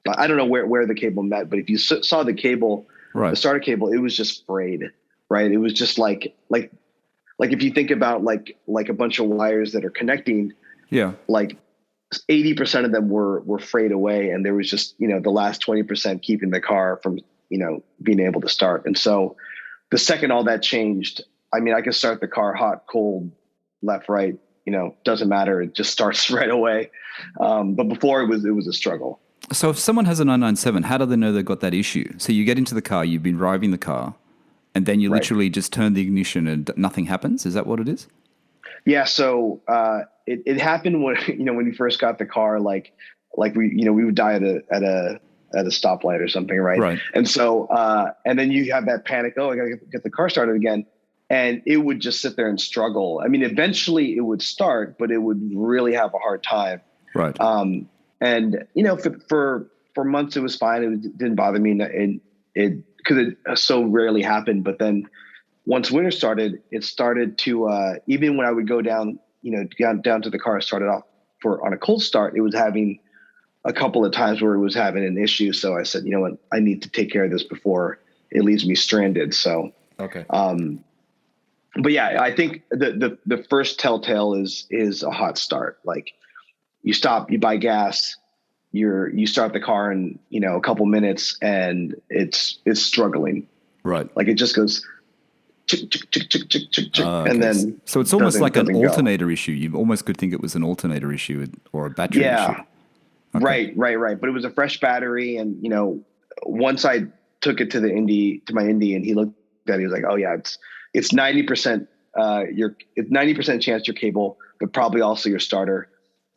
I don't know where the cable met, but if you saw the cable, right, the starter cable, it was just frayed, right? It was just like if you think about like a bunch of wires that are connecting, Yeah. like 80% of them were frayed away, and there was just, the last 20% keeping the car from, being able to start. And so the second all that changed, I mean, I could start the car hot, cold, left, right, doesn't matter. It just starts right away. But before it was a struggle. So if someone has a 997, how do they know they've got that issue? So you get into the car, you've been driving the car, and then you literally just turn the ignition and nothing happens? Is that what it is? Yeah. So it happened when, when you first got the car, like we would die at a stoplight or something. Right. And so, and then you have that panic. Oh, I gotta get the car started again. And it would just sit there and struggle. I mean, eventually it would start, but it would really have a hard time. Right. And for months it was fine. It didn't bother me, and because it so rarely happened. But then once winter started, it started to even when I would go down, down to the car, started off on a cold start, it was having a couple of times where it was having an issue. So I said, you know what, I need to take care of this before it leaves me stranded. So okay. But yeah, I think the first telltale is a hot start. Like you stop, you buy gas, you start the car in, a couple minutes, and it's struggling. Right. Like it just goes chick, chick, chick, chick, chick, chick, chick, and then so it's almost like an alternator issue. You almost could think it was an alternator issue or a battery issue. Okay. Right. But it was a fresh battery, and once I took it to my Indy, and he looked at it, he was like, "Oh yeah, it's 90%. It's 90% chance your cable, but probably also your starter."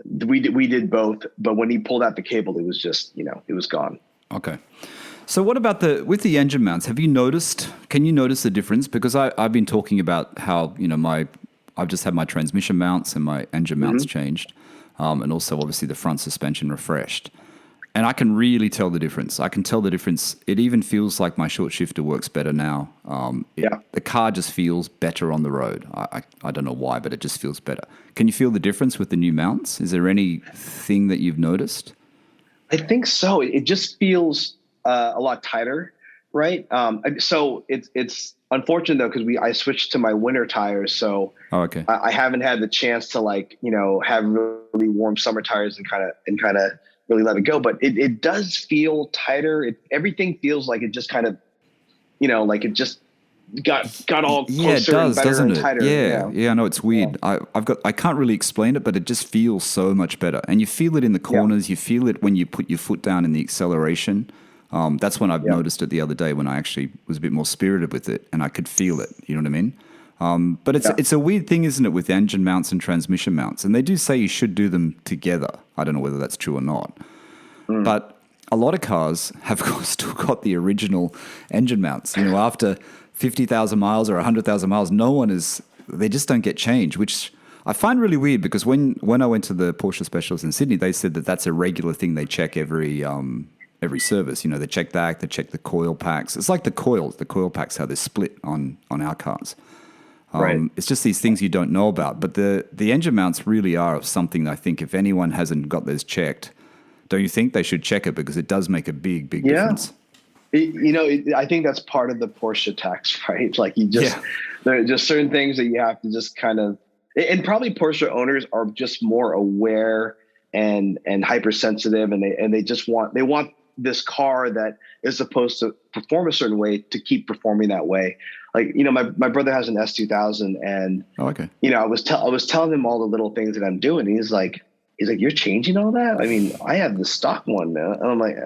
We did both, but when he pulled out the cable, it was just it was gone. Okay. So what about with the engine mounts? Can you notice the difference? Because I've been talking about how I've just had my transmission mounts and my engine mounts changed, and also obviously the front suspension refreshed. And I can really tell the difference. I can tell the difference. It even feels like my short shifter works better now. The car just feels better on the road. I don't know why, but it just feels better. Can you feel the difference with the new mounts? Is there anything that you've noticed? I think so. It just feels a lot tighter, right? So it's unfortunate though, because I switched to my winter tires, so okay. I haven't had the chance to have really warm summer tires and kind of really let it go. But it does feel tighter. Everything feels like it just kind of, like it just got all closer and better and tighter. Yeah. I know it's weird. Yeah. I can't really explain it, but it just feels so much better. And you feel it in the corners. You feel it when you put your foot down in the acceleration. That's when I've noticed it the other day when I actually was a bit more spirited with it, and I could feel it. You know what I mean? But it's a weird thing, isn't it, with engine mounts and transmission mounts? And they do say you should do them together. I don't know whether that's true or not. But a lot of cars have still got the original engine mounts. After 50,000 miles or 100,000 miles, they just don't get changed, which I find really weird, because when I went to the Porsche specialist in Sydney, they said that that's a regular thing they check every service. They check that, they check the coil packs. It's like the coil packs, how they're split on our cars. Right. It's just these things you don't know about. But the engine mounts really are something I think if anyone hasn't got those checked, don't you think they should check it, because it does make a big difference? I think that's part of the Porsche tax, right? Like there are just certain things that you have to just kind of, and probably Porsche owners are just more aware and hypersensitive, and they want this car that is supposed to perform a certain way to keep performing that way. Like, my brother has an S2000, and I was telling him all the little things that I'm doing. He's like, you're changing all that? I mean, I have the stock one now. And I'm like,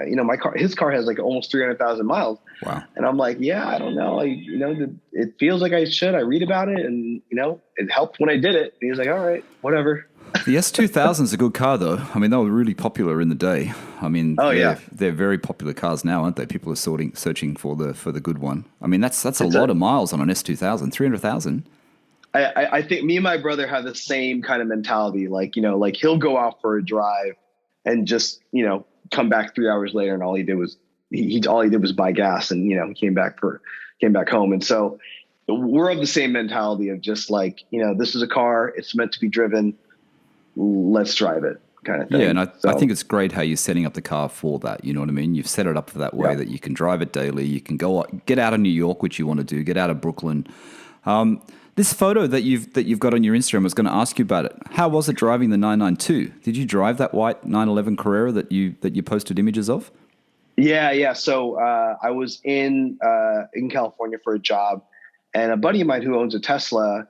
his car has like almost 300,000 miles. Wow. And I'm like, yeah, I don't know. It feels like I should. I read about it, and, it helped when I did it. And he's like, all right, whatever. The S2000 is a good car, though. I mean, they were really popular in the day. I mean, they're very popular cars now, aren't they? People are searching for the good one. I mean, that's a lot of miles on an S2000, 300,000. I think me and my brother have the same kind of mentality. Like, like he'll go out for a drive and just, come back 3 hours later, and all he did was buy gas, and, he came back home. And so we're of the same mentality of just like, this is a car, it's meant to be driven. Let's drive it, kind of thing. Yeah. And I think it's great how you're setting up the car for that. You know what I mean? You've set it up for that way that you can drive it daily. You can get out of New York, which you want to do, get out of Brooklyn. This photo that you've got on your Instagram, I was going to ask you about it. How was it driving the 992? Did you drive that white 911 Carrera that you posted images of? Yeah. So I was in California for a job, and a buddy of mine who owns a Tesla,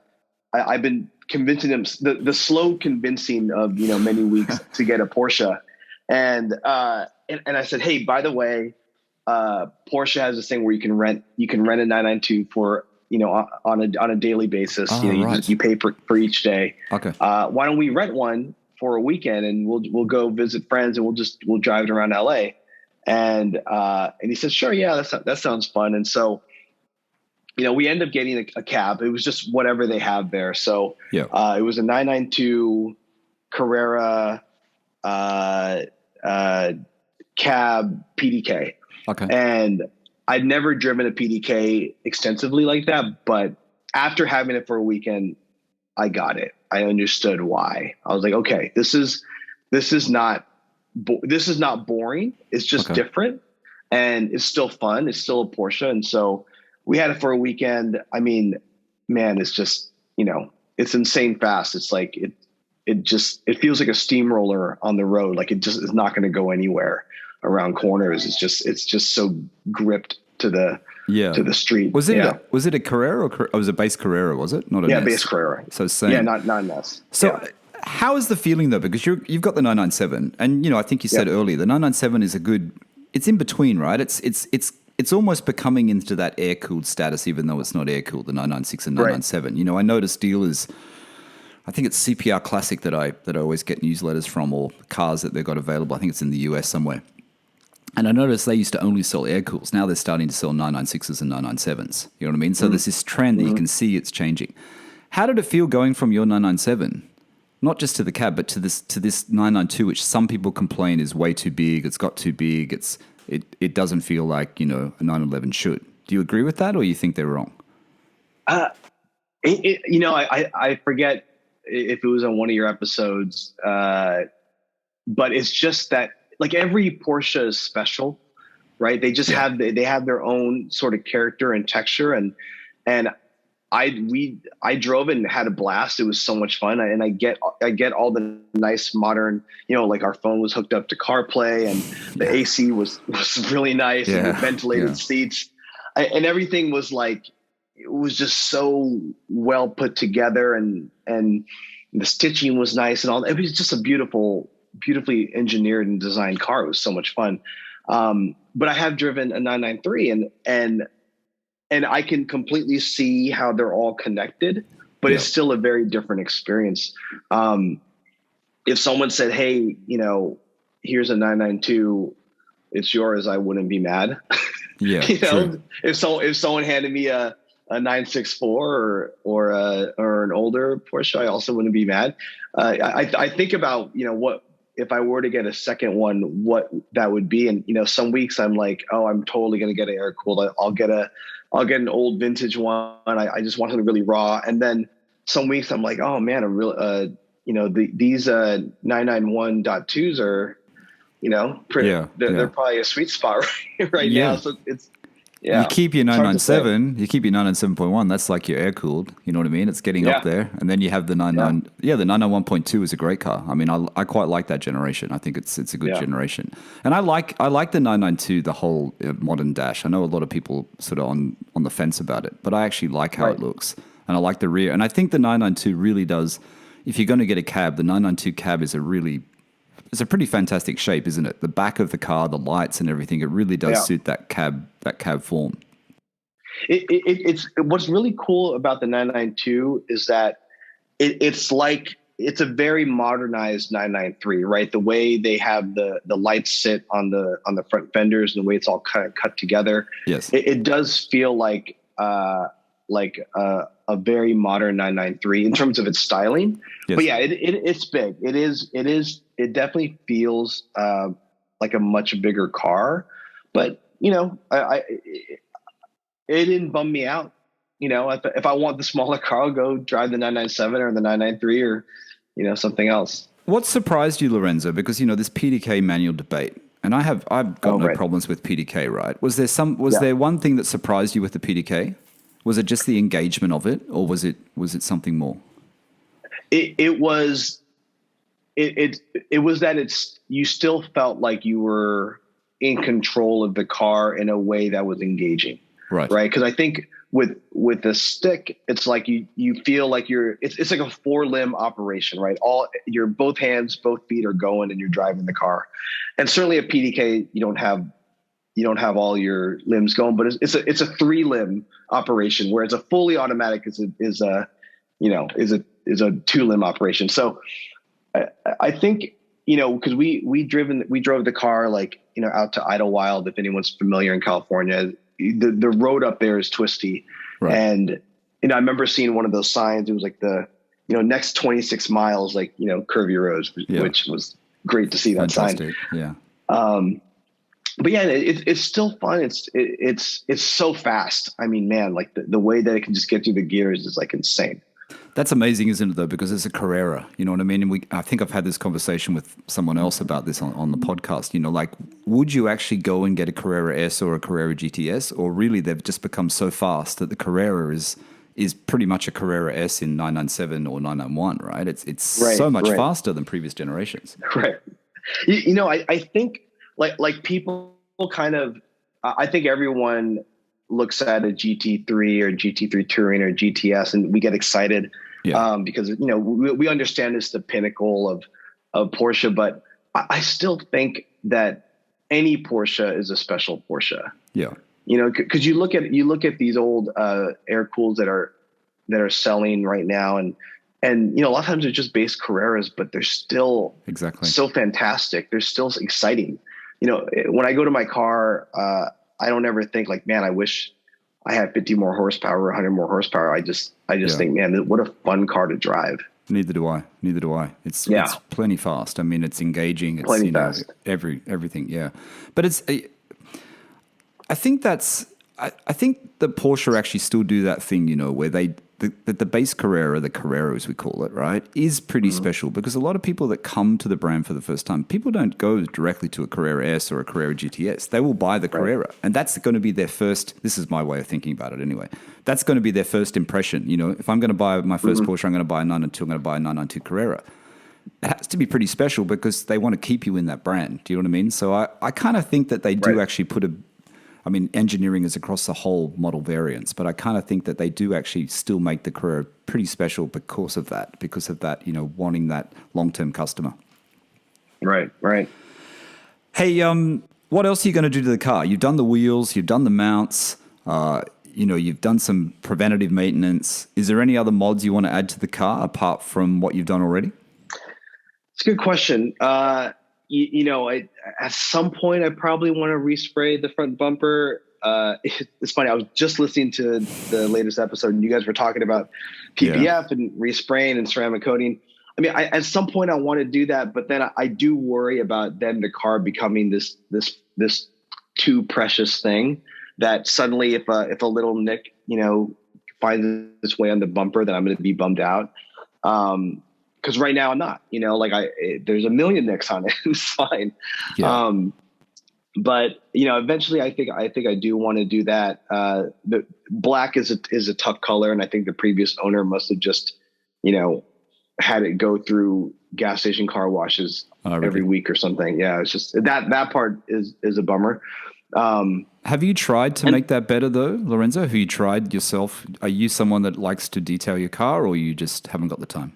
I've been convincing him the slow convincing of many weeks to get a Porsche, and I said, hey, by the way, Porsche has this thing where you can rent a 992 for on a daily basis. Right. You pay for each day. Okay. Why don't we rent one for a weekend, and we'll go visit friends, and we'll drive it around LA. And he said, sure, yeah, that sounds fun. And so, we ended up getting a cab. It was just whatever they have there. So it was a 992 Carrera cab PDK. Okay. And I'd never driven a PDK extensively like that, but after having it for a weekend, I got it. I understood why. I was like, okay, this is not boring. It's just different, and it's still fun. It's still a Porsche. And so we had it for a weekend. I mean, man, it's just, it's insane fast. It's like, it feels like a steamroller on the road. Like it just is not going to go anywhere around corners. It's just so gripped to the street. Was it a Carrera or was it base Carrera? Was it not a NS? Base Carrera. So same. Yeah, not an S. So how is the feeling though? Because you've got the 997, and I think you said earlier the 997 is it's in between, right? It's almost becoming into that air cooled status, even though it's not air cooled. The 996 and 997. I noticed dealers. I think it's CPR Classic that I always get newsletters from, or cars that they've got available. I think it's in the US somewhere. And I noticed they used to only sell air cools. Now they're starting to sell 996s and 997s. You know what I mean? So there's this trend that you can see it's changing. How did it feel going from your 997, not just to the cab, but to this 992, which some people complain is way too big. It's got too big. It doesn't feel like a 911 should. Do you agree with that, or you think they're wrong? I forget if it was on one of your episodes, but it's just that. Like every Porsche is special, right? They just have their own sort of character and texture, and I drove it and had a blast. It was so much fun, and I get all the nice modern, like our phone was hooked up to CarPlay, and the AC was really nice, and the ventilated seats, and everything was like, it was just so well put together, and the stitching was nice, and all. It was just a beautifully engineered and designed car. It was so much fun. But I have driven a 993, and I can completely see how they're all connected, but it's still a very different experience. If someone said, hey, here's a 992, it's yours, I wouldn't be mad. Yeah. True. If someone handed me a 964 or an older Porsche, I also wouldn't be mad. I think about, what, if I were to get a second one, what that would be. And, some weeks I'm like, oh, I'm totally going to get an air cooled. I'll get an old vintage one. I just want something really raw. And then some weeks I'm like, oh man, I'm really, these 991.2s are, pretty, they're probably a sweet spot right now. So it's, you keep your 997, you keep your 997.1. That's like your air cooled. You know what I mean? It's getting up there, and then you have the 99. Yeah, the 991.2 is a great car. I mean, I quite like that generation. I think it's a good generation, and I like the 992, the whole modern dash. I know a lot of people sort of on the fence about it, but I actually like how it looks, and I like the rear. And I think the 992 really does. If you're going to get a cab, the 992 cab is it's a pretty fantastic shape, isn't it? The back of the car, the lights and everything, it really does suit that cab form. It's what's really cool about the 992 is that it's a very modernized 993, right? The way they have the lights sit on the front fenders and the way it's all kind of cut together. Yes. It does feel like a very modern 993 in terms of its styling. Yes. But yeah, it's big. It definitely feels like a much bigger car, but it didn't bum me out. If I want the smaller car, I'll go drive the 997 or the 993 or something else. What surprised you, Lorenzo? Because this PDK manual debate, and I've got no problems with PDK, right? Was there one thing that surprised you with the PDK? Was it just the engagement of it, or was it something more? It was that you still felt like you were in control of the car in a way that was engaging. Right. Because I think with the stick, it's like you feel like it's like a 4-limb operation, right? Both hands, both feet are going and you're driving the car. And certainly a PDK, you don't have all your limbs going, but it's a 3-limb operation, where it's a fully automatic is a 2-limb operation. So I think, because we drove the car out to Idlewild. If anyone's familiar in California, the road up there is twisty. Right. And, I remember seeing one of those signs. It was like the, next 26 miles, curve your roads, which was great to see that Fantastic. Sign. Yeah. But yeah, it's still fun. It's so fast. I mean, man, the way that it can just get through the gears is insane. That's amazing, isn't it, though? Because it's a Carrera, you know what I mean? And I think I've had this conversation with someone else about this on the podcast. Would you actually go and get a Carrera S or a Carrera GTS? Or really they've just become so fast that the Carrera is pretty much a Carrera S in 997 or 991, right? It's right, so much faster than previous generations. Right. I think people kind of, I think everyone looks at a GT3 or GT3 Touring or GTS and we get excited because we understand it's the pinnacle of Porsche, but I still think that any Porsche is a special Porsche. Yeah. Because you look at these old air cools that are selling right now, and a lot of times they're just base Carreras, but they're still so fantastic. They're still exciting. When I go to my car, I don't ever think man, I wish I had 50 more horsepower or 100 more horsepower. I just think, man, what a fun car to drive. Neither do I. It's plenty fast. I mean, it's engaging. It's plenty fast. Everything. Yeah. But I think the Porsche actually still do that thing, where the base Carrera, the Carrera as we call it, right, is pretty special, because a lot of people that come to the brand for the first time, people don't go directly to a Carrera S or a Carrera GTS. They will buy the Carrera, and that's going to be their first. This is my way of thinking about it anyway. That's going to be their first impression. If I'm going to buy my first Porsche, I'm going to buy a 992, I'm going to buy a 992 Carrera. It has to be pretty special because they want to keep you in that brand. Do you know what I mean? So I kind of think that they do actually put engineering is across the whole model variants, but I kind of think that they do actually still make the Carrera pretty special because of that, wanting that long-term customer. Right. Hey, what else are you going to do to the car? You've done the wheels, you've done the mounts, you've done some preventative maintenance. Is there any other mods you want to add to the car apart from what you've done already? It's a good question. At some point I probably want to respray the front bumper. It's funny. I was just listening to the latest episode and you guys were talking about PPF and respraying and ceramic coating. I mean, at some point I want to do that, but then I do worry about then the car becoming this too precious thing that suddenly if a little nick, finds its way on the bumper, then I'm going to be bummed out. Because right now I'm not, there's a million nicks on it. It's fine. Yeah. But eventually I think I do want to do that. The black is a tough color. And I think the previous owner must have just, had it go through gas station car washes every week or something. Yeah. It's just that part is a bummer. Have you tried to make that better though, Lorenzo? Have you tried yourself? Are you someone that likes to detail your car, or you just haven't got the time?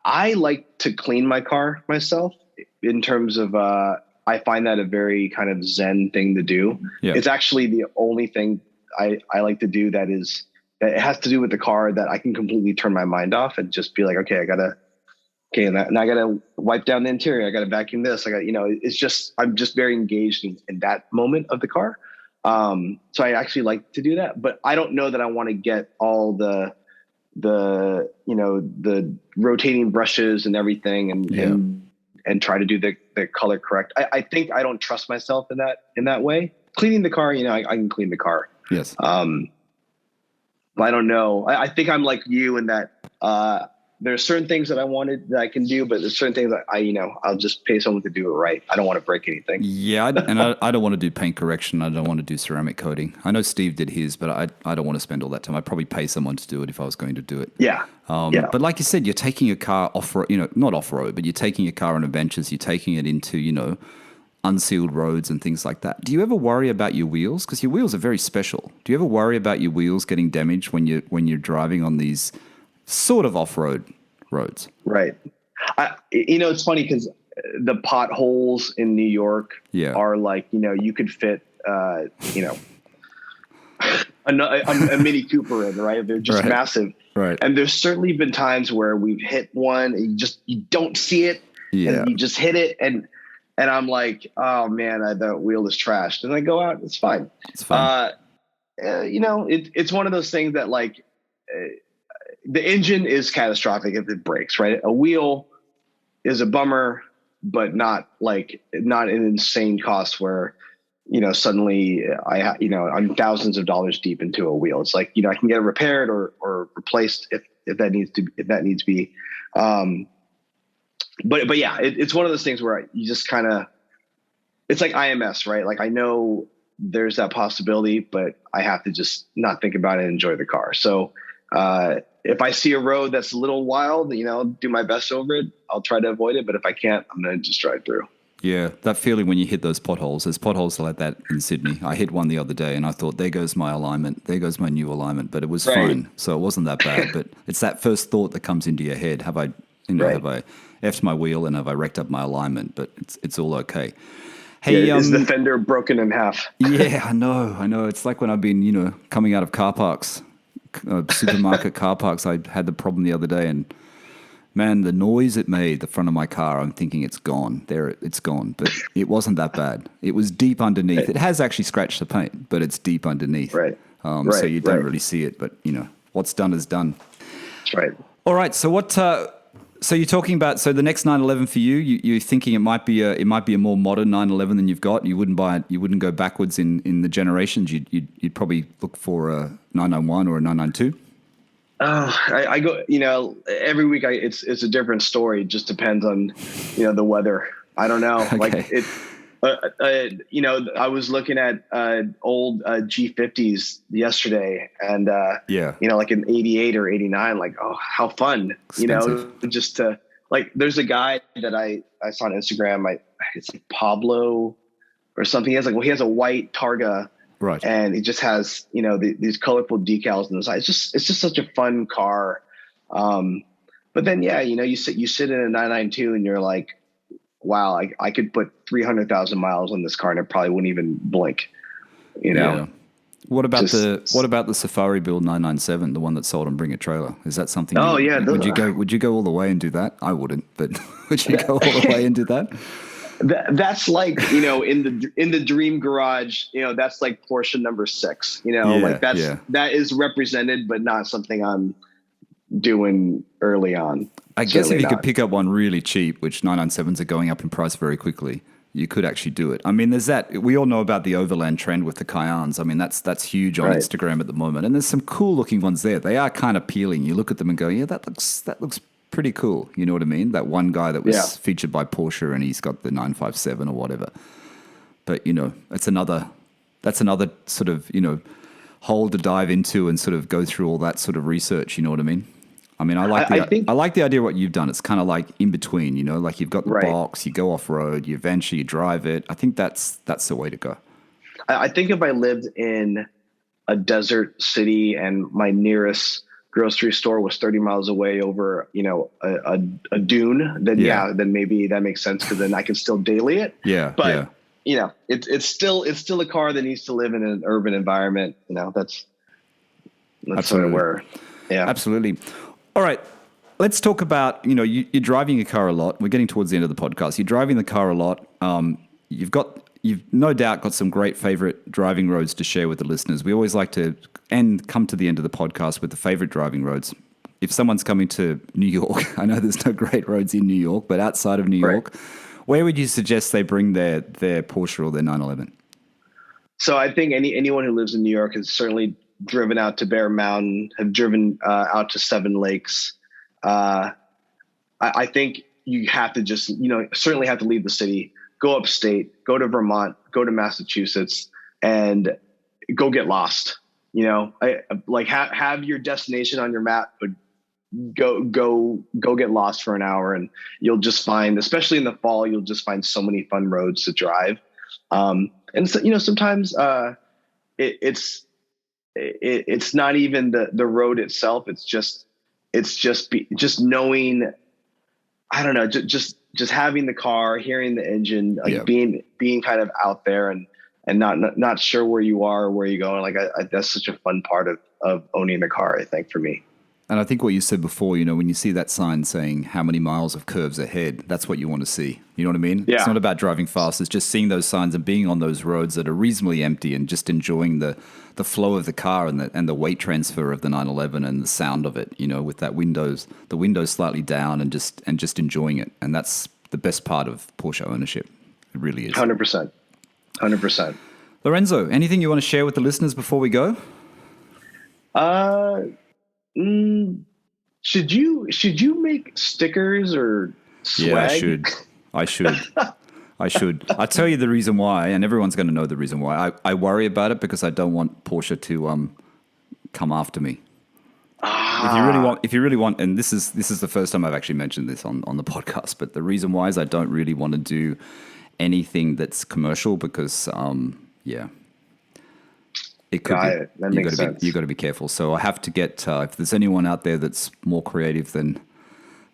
I like to clean my car myself in terms of, I find that a very kind of Zen thing to do. Yeah. It's actually the only thing I like to do that has to do with the car that I can completely turn my mind off and just be like, okay, I gotta wipe down the interior. I gotta vacuum this. I'm just very engaged in that moment of the car. So I actually like to do that, but I don't know that I want to get all the rotating brushes and everything and try to do the color correct. I think I don't trust myself in that way. Cleaning the car, I can clean the car. Yes. But I don't know. I think I'm like you in that there's certain things that I wanted that I can do, but there's certain things that I'll just pay someone to do it right. I don't want to break anything. Yeah, I don't want to do paint correction. I don't want to do ceramic coating. I know Steve did his, but I don't want to spend all that time. I'd probably pay someone to do it if I was going to do it. Yeah. But like you said, you're taking your car off-road, not off-road, but you're taking your car on adventures. You're taking it into, unsealed roads and things like that. Do you ever worry about your wheels? Because your wheels are very special. Do you ever worry about your wheels getting damaged when you're driving on these sort of off-road roads? Right. It's funny because the potholes in New York are like, you could fit, a Mini Cooper in, right? They're just massive. Right. And there's certainly been times where we've hit one and you don't see it and you just hit it. And I'm like, oh man, the wheel is trashed. And I go out, it's fine. It's fine. It's one of those things that like, the engine is catastrophic if it breaks, right? A wheel is a bummer, but not an insane cost where, suddenly I'm thousands of dollars deep into a wheel. It's like, I can get it repaired or replaced if that needs to be. But yeah, it's one of those things where you just kind of, it's like IMS, right? Like I know there's that possibility, but I have to just not think about it and enjoy the car. So, if I see a road that's a little wild, do my best over it. I'll try to avoid it. But if I can't, I'm going to just drive through. Yeah, that feeling when you hit those potholes. There's potholes like that in Sydney. I hit one the other day and I thought, there goes my alignment. There goes my new alignment. But it was fine. So it wasn't that bad. But it's that first thought that comes into your head. Have I effed my wheel and have I wrecked up my alignment? But it's all okay. Hey, is the fender broken in half? Yeah, I know. It's like when I've been, coming out of car parks. Supermarket car parks. I had the problem the other day, and man, the noise it made the front of my car, I'm thinking it's gone. It's gone, but it wasn't that bad. It was deep underneath. Right. It has actually scratched the paint, but it's deep underneath. Right. So you don't really see it, but what's done is done. That's right. All right. So what? So you're talking about the next 911 for you. You're thinking it might be a more modern 911 than you've got. You wouldn't buy it. You wouldn't go backwards in the generations. You'd probably look for a 991 or a 992. Oh, I go. Every week it's a different story. It just depends on the weather. I don't know. Okay. Like it. I was looking at old G50s yesterday, and like an 88 or 89. Like, oh, how fun! Expensive. Just to like. There's a guy that I saw on Instagram. It's like Pablo or something. He has a white Targa, right? And it just has these colorful decals on the side. It's just such a fun car. But then you sit in a 992 and you're like, wow, I could put 300,000 miles on this car and it probably wouldn't even blink. Yeah. What about the Safari build 997, the one that sold on Bring a Trailer? Is that something? Oh yeah. Would you go all the way and do that? I wouldn't, but would you go all the way and do that? That's like in the dream garage. That's like Porsche number 6. That is represented, but not something I'm doing early on. I guess if you could pick up one really cheap, which 997s are going up in price very quickly, you could actually do it. I mean, there's that. We all know about the overland trend with the Cayennes. I mean, that's huge on Instagram at the moment. And there's some cool looking ones there. They are kind of appealing. You look at them and go, yeah, that looks pretty cool. You know what I mean? That one guy that was featured by Porsche and he's got the 957 or whatever. But, that's another sort of, hole to dive into and sort of go through all that sort of research. You know what I mean? I mean, I like the idea of what you've done. It's kind of like in between, like you've got the box, you go off road, you venture, you drive it. I think that's the way to go. I think if I lived in a desert city and my nearest grocery store was 30 miles away over, a dune, then then maybe that makes sense because then I can still daily it. Yeah. But it's still a car that needs to live in an urban environment. That's sort of where. Yeah, absolutely. All right, let's talk about, you're driving your car a lot. We're getting towards the end of the podcast. You're driving the car a lot. You've no doubt got some great favorite driving roads to share with the listeners. We always like to come to the end of the podcast with the favorite driving roads. If someone's coming to New York, I know there's no great roads in New York, but outside of New York, where would you suggest they bring their Porsche or their 911? So I think anyone who lives in New York has certainly driven out to Bear Mountain, have driven out to Seven Lakes. I think you have to just, certainly have to leave the city, go upstate, go to Vermont, go to Massachusetts, and go get lost. Have your destination on your map, but go get lost for an hour, and you'll just find, especially in the fall, you'll just find so many fun roads to drive. And so, sometimes it's not even the road itself. It's just knowing, I don't know, just having the car, hearing the engine, being kind of out there and not sure where you are or where you're going. Like that's such a fun part of owning the car, I think, for me. And I think what you said before, when you see that sign saying how many miles of curves ahead, that's what you want to see. You know what I mean? Yeah. It's not about driving fast. It's just seeing those signs and being on those roads that are reasonably empty and just enjoying the flow of the car and the weight transfer of the 911 and the sound of it, with the windows slightly down and just enjoying it. And that's the best part of Porsche ownership. It really is. 100%. 100%. Lorenzo, anything you want to share with the listeners before we go? Should you make stickers or swag? Yeah, I should. I'll tell you the reason why, and everyone's going to know the reason why. I worry about it because I don't want Porsche to come after me. If you really want, and this is the first time I've actually mentioned this on the podcast, but the reason why is I don't really want to do anything that's commercial because it could be. That makes sense. You got to be careful. So I have to get if there's anyone out there that's more creative than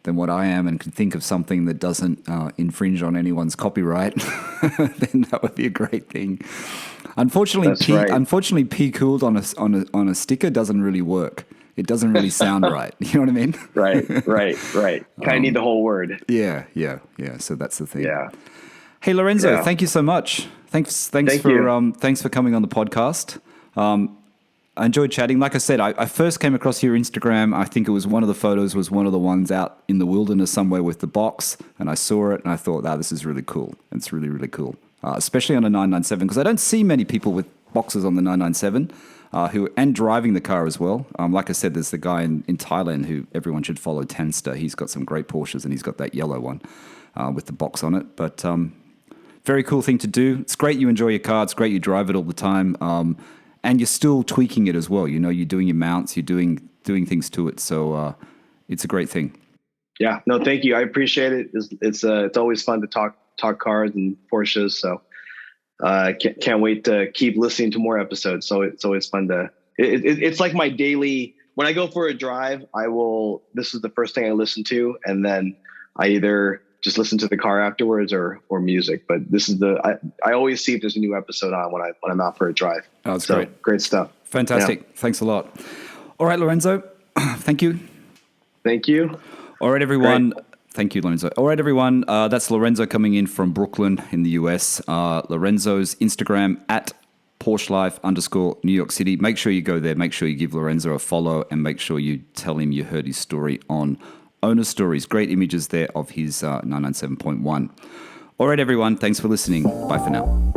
what I am and can think of something that doesn't infringe on anyone's copyright, then that would be a great thing. Unfortunately, PorscheCooled on a sticker doesn't really work. It doesn't really sound right. You know what I mean? Right. Kind of need the whole word. Yeah. So that's the thing. Yeah. Hey, Lorenzo, thank you so much. Thanks for coming on the podcast. I enjoyed chatting. Like I said, I first came across your Instagram. I think it was one of the photos was one of the ones out in the wilderness somewhere with the box, and I saw it and I thought, this is really cool. It's really, really cool, especially on a 997 because I don't see many people with boxes on the 997 and driving the car as well. Like I said, there's the guy in Thailand who everyone should follow, Tanster. He's got some great Porsches and he's got that yellow one with the box on it. But very cool thing to do. It's great you enjoy your car. It's great you drive it all the time. And you're still tweaking it as well. You're doing your mounts, you're doing things to it. So it's a great thing. Yeah, no, thank you. I appreciate it. It's always fun to talk cars and Porsches. So can't wait to keep listening to more episodes. So it's always fun it's like my daily, when I go for a drive, this is the first thing I listen to. And then I either just listen to the car afterwards or music. But this is I always see if there's a new episode on when I'm out for a drive. Oh, that's great. Great stuff. Fantastic. Yeah. Thanks a lot. All right, Lorenzo. Thank you. Thank you. All right, everyone. Great. Thank you, Lorenzo. All right, everyone. That's Lorenzo coming in from Brooklyn in the US. Lorenzo's Instagram at @PorscheLife_New York City. Make sure you go there. Make sure you give Lorenzo a follow and make sure you tell him you heard his story on Owner Stories. Great images there of his 997.1. All right, everyone. Thanks for listening. Bye for now.